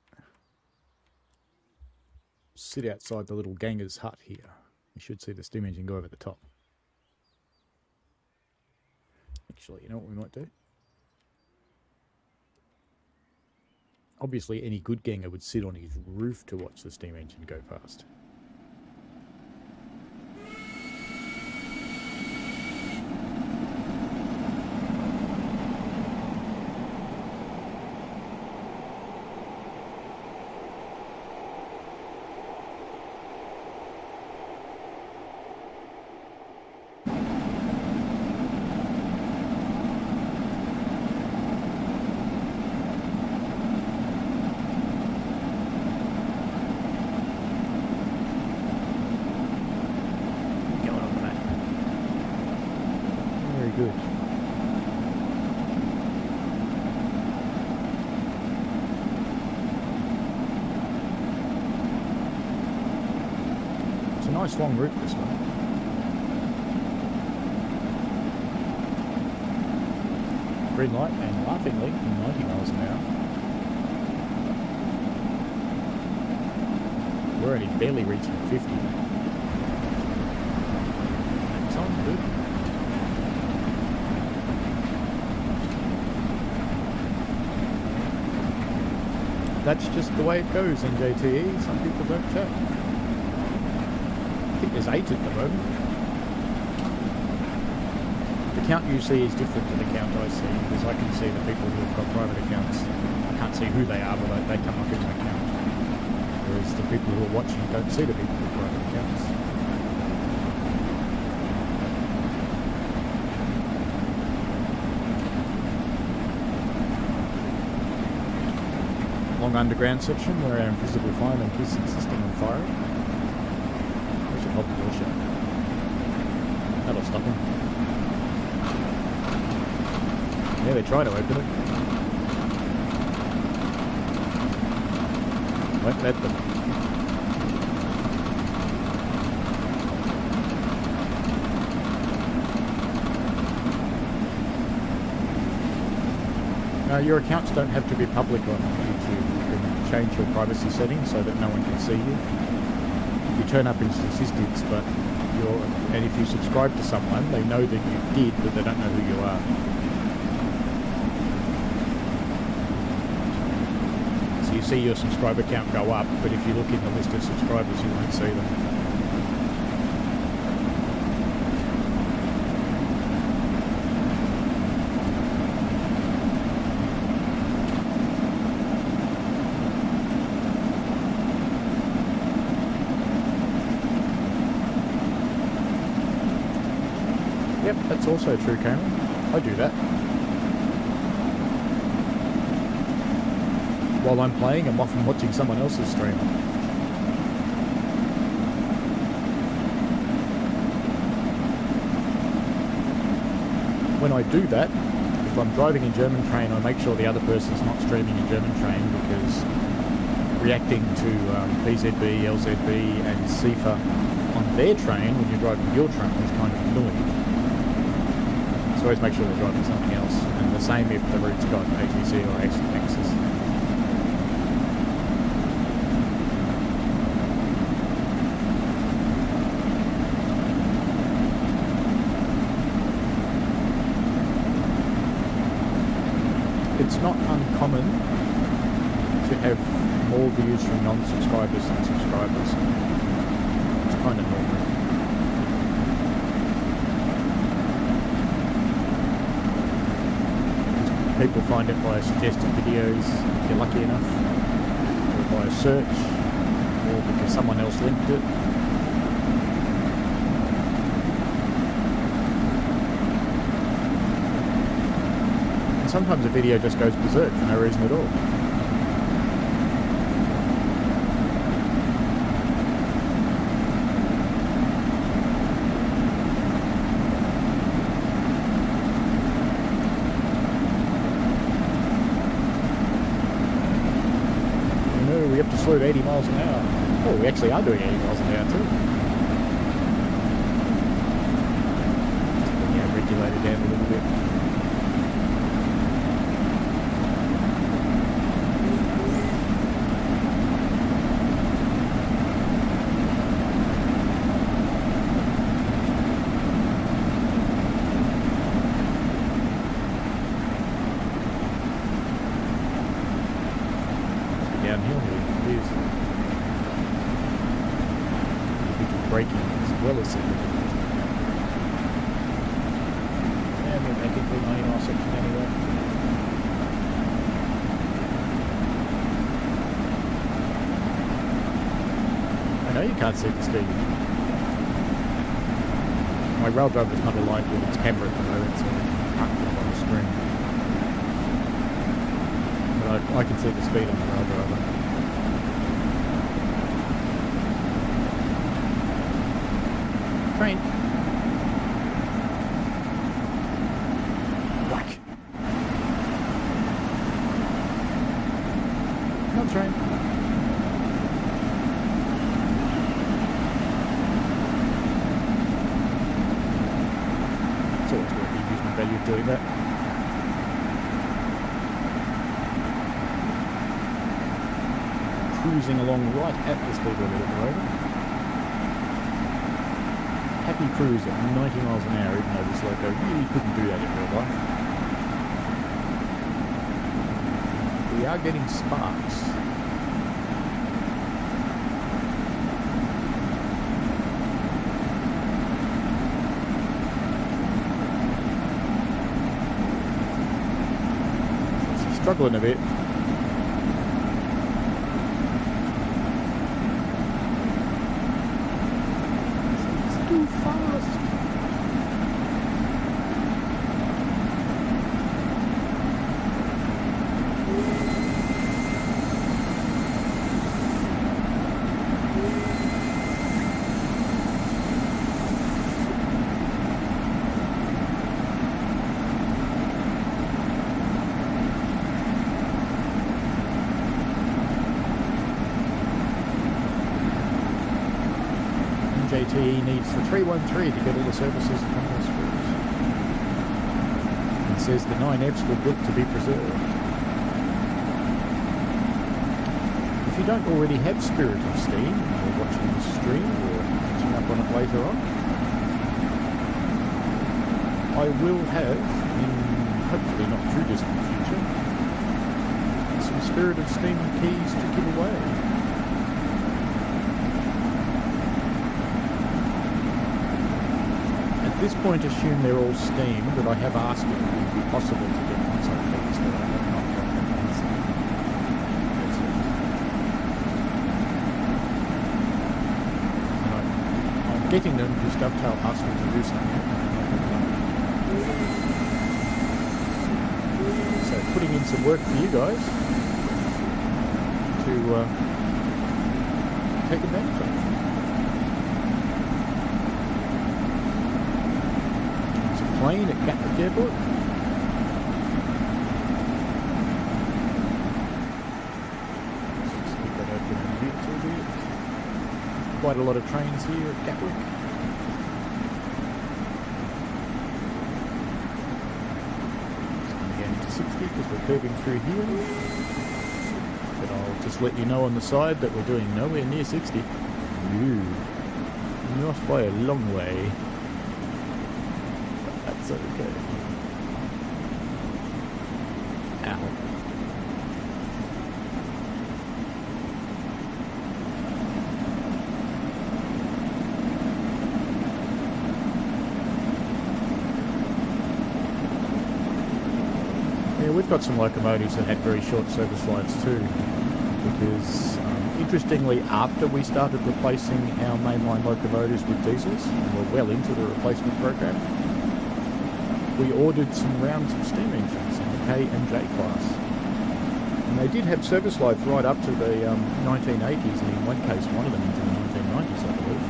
[SPEAKER 2] Sit outside the little ganger's hut here. You should see the steam engine go over the top. Actually, you know what we might do? Obviously, any good ganger would sit on his roof to watch the steam engine go past. Good. It's a nice long route, this one. Green light and laughingly 90 miles an hour. We're only barely reaching 50. That's on good. That's just the way it goes in JTE. Some people don't chat. I think there's 8 at the moment. The count you see is different to the count I see, because I can see the people who have got private accounts. I can't see who they are, but they come up in my count. Whereas the people who are watching don't see the people with private accounts. Long underground section where our invisible fireman is insisting on firing. We should hold the door shut. That'll stop him. Yeah, they try to open it. Won't let them. Your accounts don't have to be public on YouTube. You can change your privacy settings so that no one can see you. You turn up in statistics, but and if you subscribe to someone, they know that you did, but they don't know who you are. So you see your subscriber count go up, but if you look in the list of subscribers, you won't see them. Yep, that's also true, Cameron. I do that. While I'm playing, I'm often watching someone else's stream. When I do that, if I'm driving in German train, I make sure the other person's not streaming in German train, because reacting to PZB, LZB and CIFA on their train when you're driving your train is kind of annoying. So always make sure they're driving something else. And the same if the route's got ATC or Axis. It's not uncommon to have more views from non-subscribers than subscribers. It's kind of normal. People find it via suggested videos, if you're lucky enough, or via search, or because someone else linked it. And sometimes a video just goes berserk for no reason at all. We have to slow at 80 miles an hour. Oh, we actually are doing 80 miles an hour too. Just bring our regulator down a little bit. Downhill here, it is. Braking as well as significant. And we're making through 90 mile section anyway. I know you can't see the speed. My rail driver is not aligned with its camera at the moment, so I can't put it on the screen. But I can see the speed on the rail driver. Train. Whack. Come train. It's always worth the amusement value of doing that. Cruising along right at the speed limit at the moment. Happy cruise at 90 miles an hour, even though this loco really couldn't do that in real life. We are getting sparks. It's struggling a bit. JTE needs the 313 to get all the services on this route. It says the 9Fs were built to be preserved. If you don't already have Spirit of Steam, or watching the stream, or catching up on it later on, I will have, in hopefully not too distant future, some Spirit of Steam keys to give away. At this point, assume they're all Steam, but I have asked if it would be possible to get console keys, but I have not got that answer. I'm getting them because Dovetail asked me to do something. So putting in some work for you guys to take advantage of. Plane at Gatwick Airport. Let's keep that open and mute a bit. Quite a lot of trains here at Gatwick. It's going again to 60 because we're curving through here. But I'll just let you know on the side that we're doing nowhere near 60. Ooh, not by a long way. That's okay. Ow. Yeah, we've got some locomotives that had very short service lives too, because interestingly, after we started replacing our mainline locomotives with diesels, and we're well into the replacement program, we ordered some rounds of steam engines in the K and J class. And they did have service lives right up to the 1980s, and in one case, one of them into the 1990s, I believe.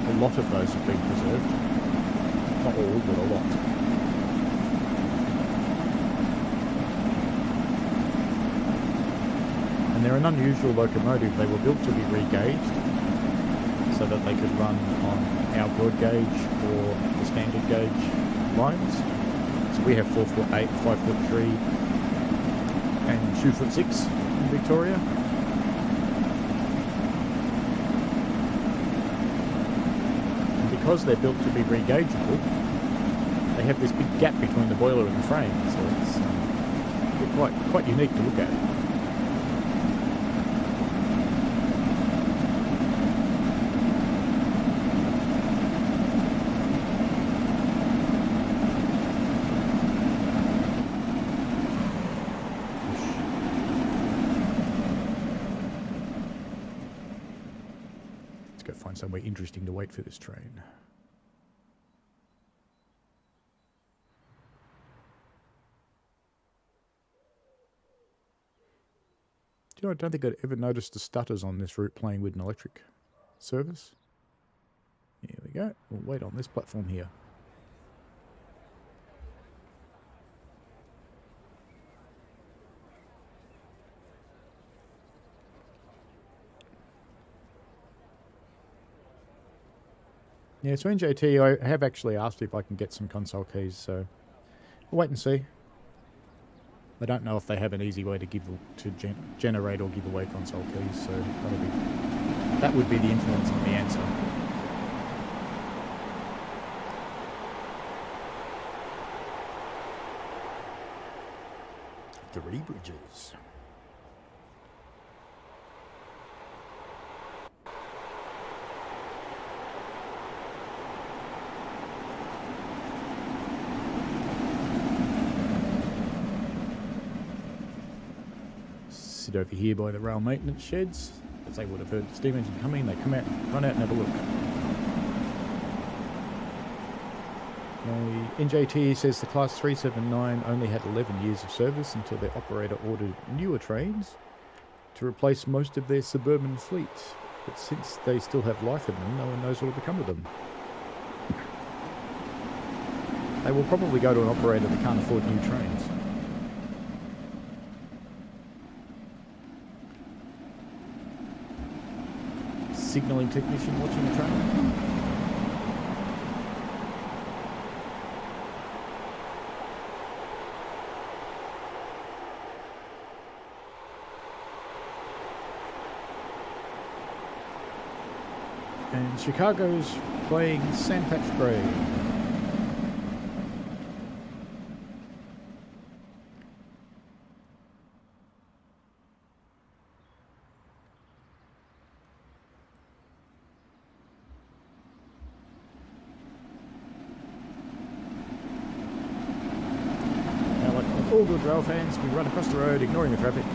[SPEAKER 2] A lot of those have been preserved. Not all, but a lot. And they're an unusual locomotive. They were built to be re-gauged so that they could run on our broad gauge or the standard gauge lines. So we have 4'8", 5'3", and 2'6" in Victoria. And because they're built to be re-gaugeable, they have this big gap between the boiler and the frame, so it's quite unique to look at. Let's go find somewhere interesting to wait for this train. Do you know, I don't think I'd ever noticed the stutters on this route playing with an electric service. Here we go. We'll wait on this platform here. Yeah, so NJT, I have actually asked if I can get some console keys, so we'll wait and see. I don't know if they have an easy way to generate or give away console keys, so that would be the influence on the answer. Three bridges. Over here by the rail maintenance sheds, as they would have heard the steam engine coming. They come out, run out and have a look. NJT says the Class 379 only had 11 years of service until their operator ordered newer trains to replace most of their suburban fleet. But since they still have life in them, no one knows what will become of them. They will probably go to an operator that can't afford new trains. Signalling technician watching the train. And Chicago's playing Sandpatch Parade. All good rail fans, we run across the road, ignoring the traffic.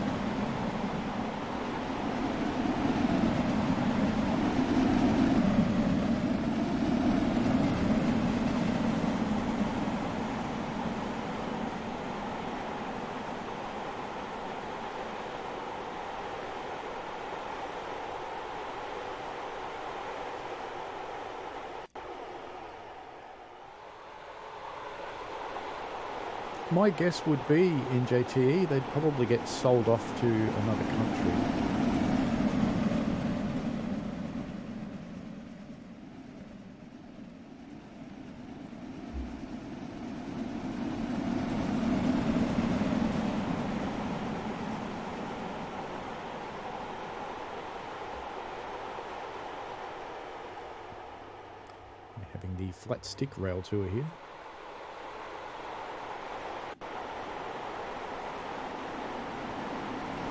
[SPEAKER 2] My guess would be in JTE they'd probably get sold off to another country. We're having the flat stick rail tour here.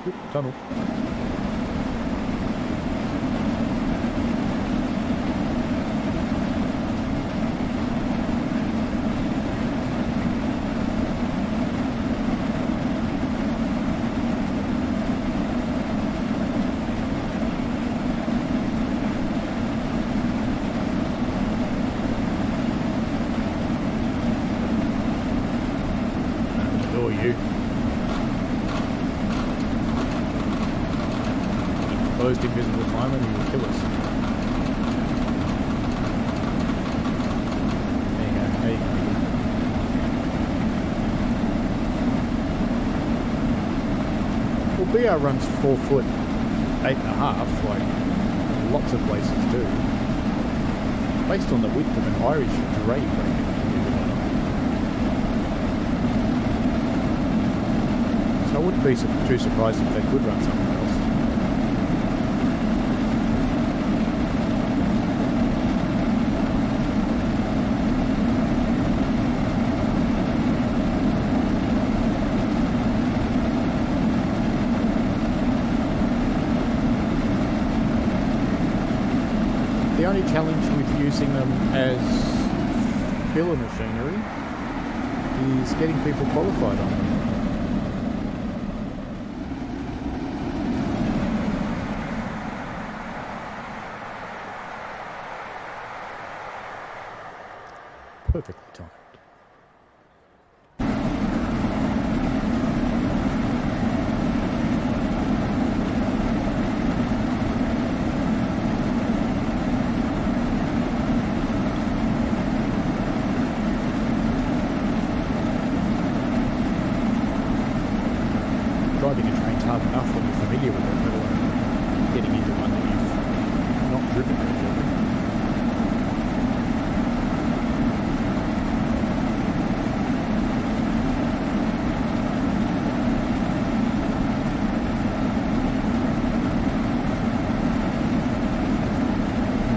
[SPEAKER 2] Oop, tunnel. Adore you. Closed invisible time and he will kill us. There you go, there you go. We'll BR runs 4 foot 8.5, like lots of places do, based on the width of an Irish dray brake. So I wouldn't be too surprised if they could run something else. The only challenge with using them as filler machinery is getting people qualified on them. Perfectly timed. Driving a train's hard enough when you're familiar with it, let alone getting into one that you've not driven regularly.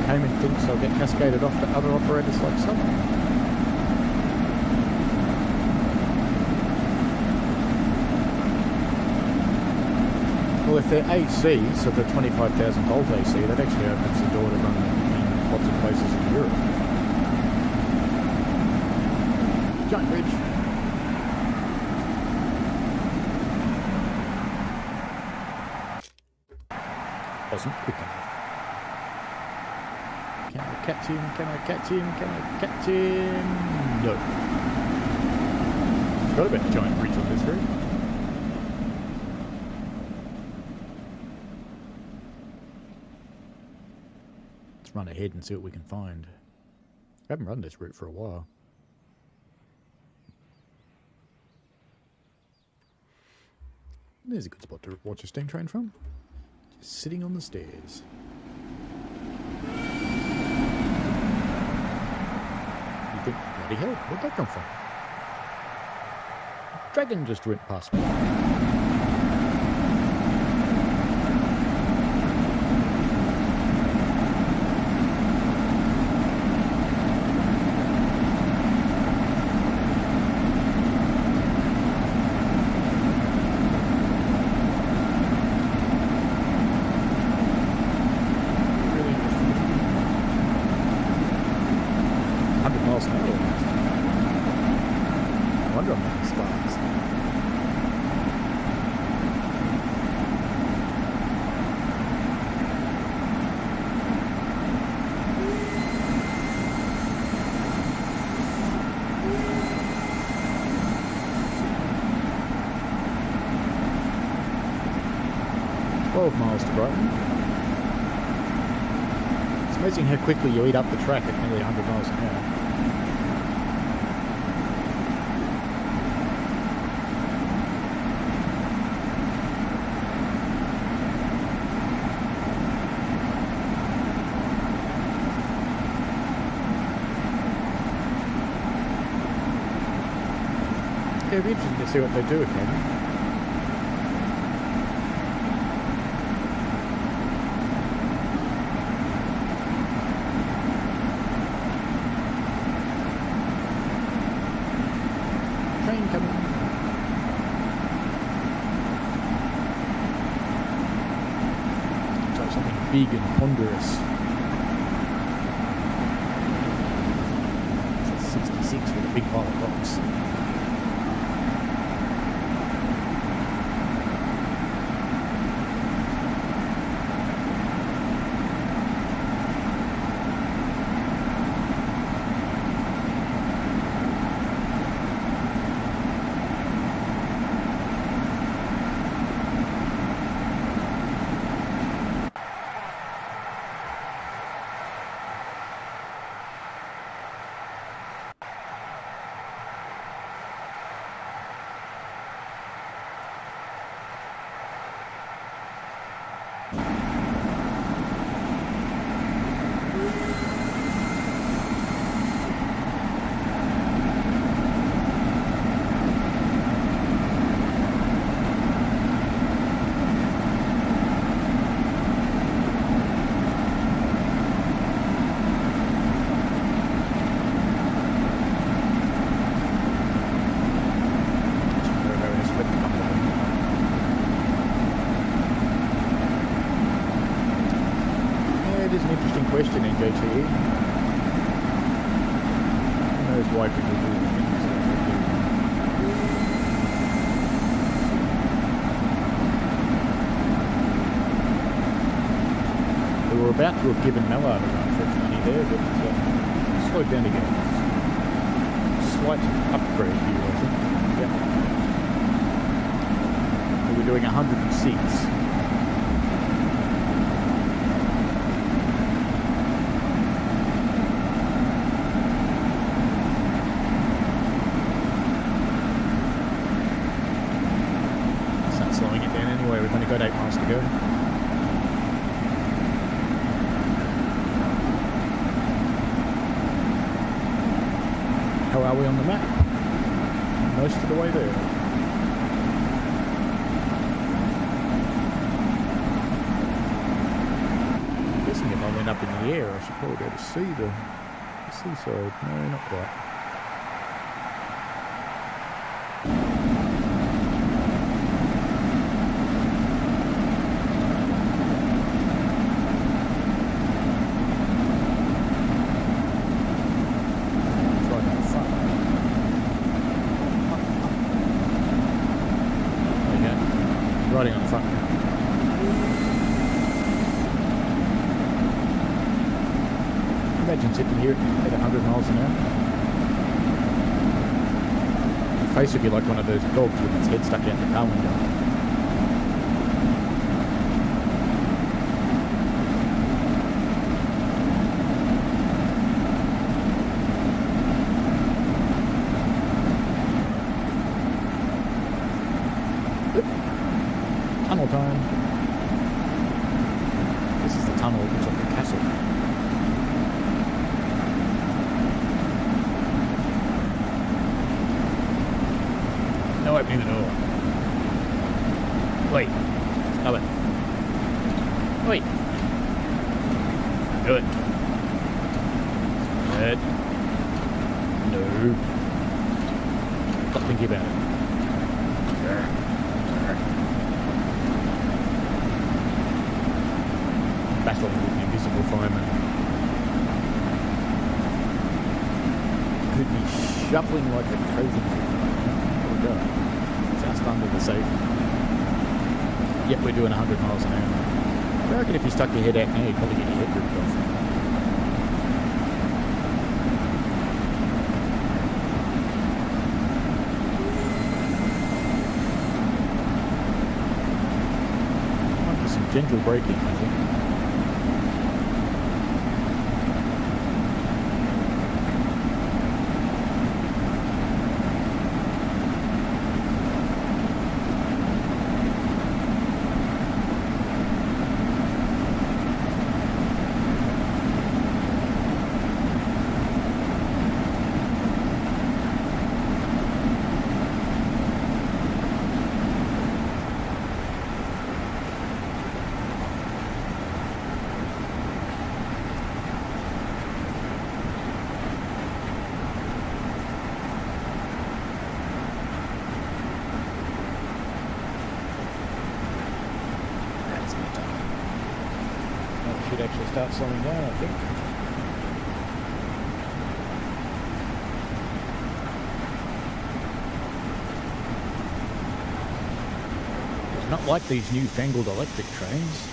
[SPEAKER 2] Cayman thinks they'll get cascaded off to other operators like Southern. Well, if they're AC, so they're 25,000 volt AC, that actually opens the door to run in lots of places in Europe. Giant bridge. Wasn't quick enough. Can I catch him? Can I catch him? Can I catch him? No. Forgot about the giant bridge on this route. Run ahead and see what we can find. I haven't run this route for a while. There's a good spot to watch a steam train from. Just sitting on the stairs. You think, bloody hell, where'd that come from? Dragon just went past me. Miles to Brighton. It's amazing how quickly you eat up the track at nearly 100 miles an hour. Yeah, it'll be interesting to see what they do again. Big and ponderous. It's a 66 with a big pile of rocks. Question in GTE. Who knows why people do the things that they do. We were about to have given Mallard a run for 20 there, but slowed down again. Slight upgrade here, I think. Yep. We were doing 106. We've only got 8 miles to go. How are we on the map? Most of the way there. I'm guessing if I went up in the air, I should probably be able to see the seaside. No, not quite. Riding on the front. Imagine sitting here at 100 miles an hour. Your face would be like one of those dogs with its head stuck out the car window. Tunnel time. This is the tunnel that looks like a castle. No opening the door. Wait. Stop it. Wait. Do it. Good. No. Stop thinking about it. Battling with the invisible fireman. Could be shuffling like a crazy thing. There we go. Just under the safe. Yep, we're doing 100 miles an hour. I reckon if you stuck your head out now, you'd probably get your head ripped off. Might be some gentle braking, I think. Should actually start slowing down, I think. It's not like these newfangled electric trains.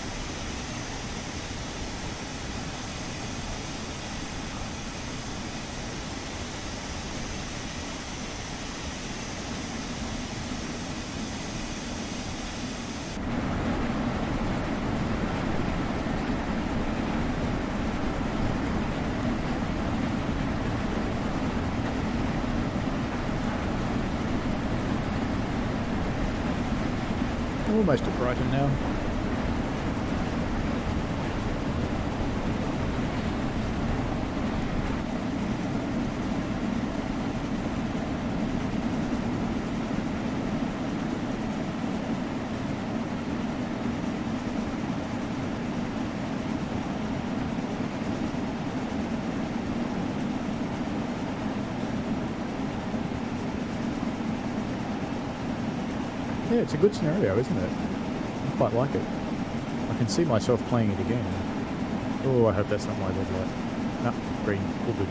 [SPEAKER 2] Almost at Brighton now. Yeah, it's a good scenario, isn't it? I quite like it. I can see myself playing it again. Oh, I hope that's not my red light. No, green. All good.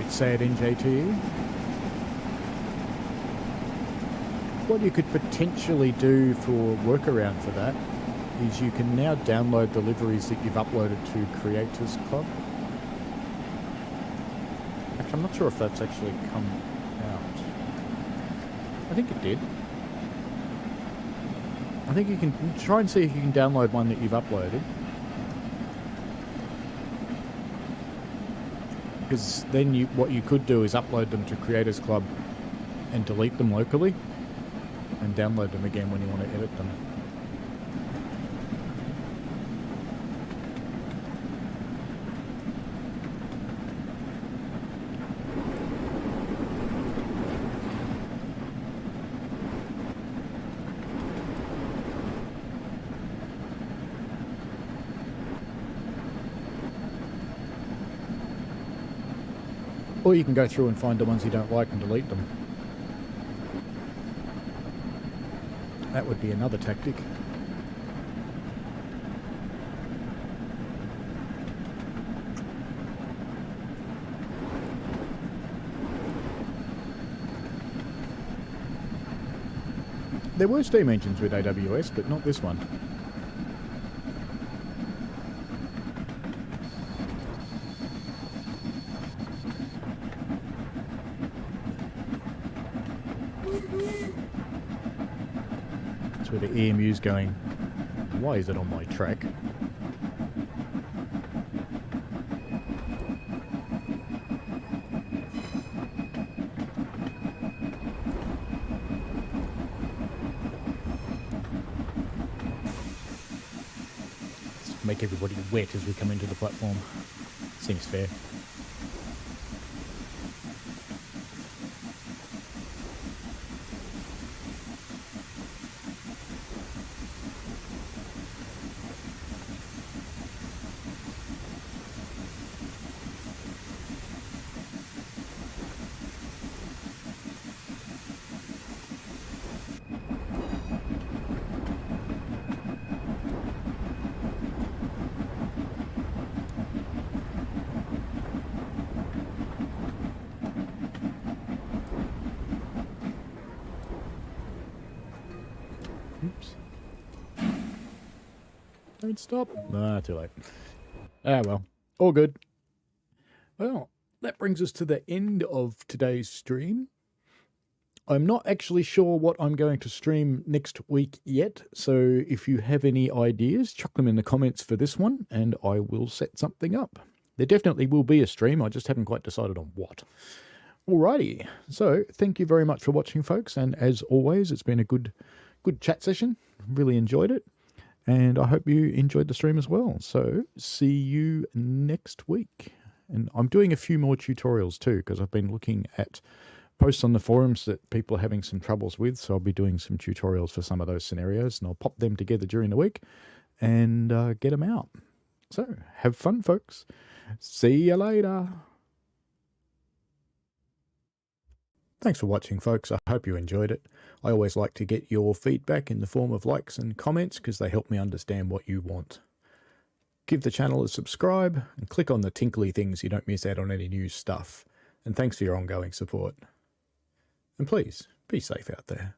[SPEAKER 2] Sad NJT. What you could potentially do for workaround for that is you can now download the liveries that you've uploaded to Creators Club. Actually, I'm not sure if that's actually come out. I think it did. I think you can try and see if you can download one that you've uploaded. Because then what you could do is upload them to Creators Club and delete them locally and download them again when you want to edit them. Or you can go through and find the ones you don't like and delete them. That would be another tactic. There were steam engines with AWS, but not this one. Where the EMU's going, why is it on my track? Let's make everybody wet as we come into the platform. Seems fair. Oops. Don't stop. Ah, too late. Ah, well. All good. Well, that brings us to the end of today's stream. I'm not actually sure what I'm going to stream next week yet, so if you have any ideas, chuck them in the comments for this one, and I will set something up. There definitely will be a stream, I just haven't quite decided on what. Alrighty, so thank you very much for watching, folks, and as always, it's been a good chat session. Really enjoyed it, and I hope you enjoyed the stream as well. So see you next week. And I'm doing a few more tutorials too, because I've been looking at posts on the forums that people are having some troubles with, so I'll be doing some tutorials for some of those scenarios, and I'll pop them together during the week and get them out. So have fun, folks. See you later. Thanks for watching, folks. I hope you enjoyed it. I always like to get your feedback in the form of likes and comments because they help me understand what you want. Give the channel a subscribe and click on the tinkly things so you don't miss out on any new stuff. And thanks for your ongoing support. And please, be safe out there.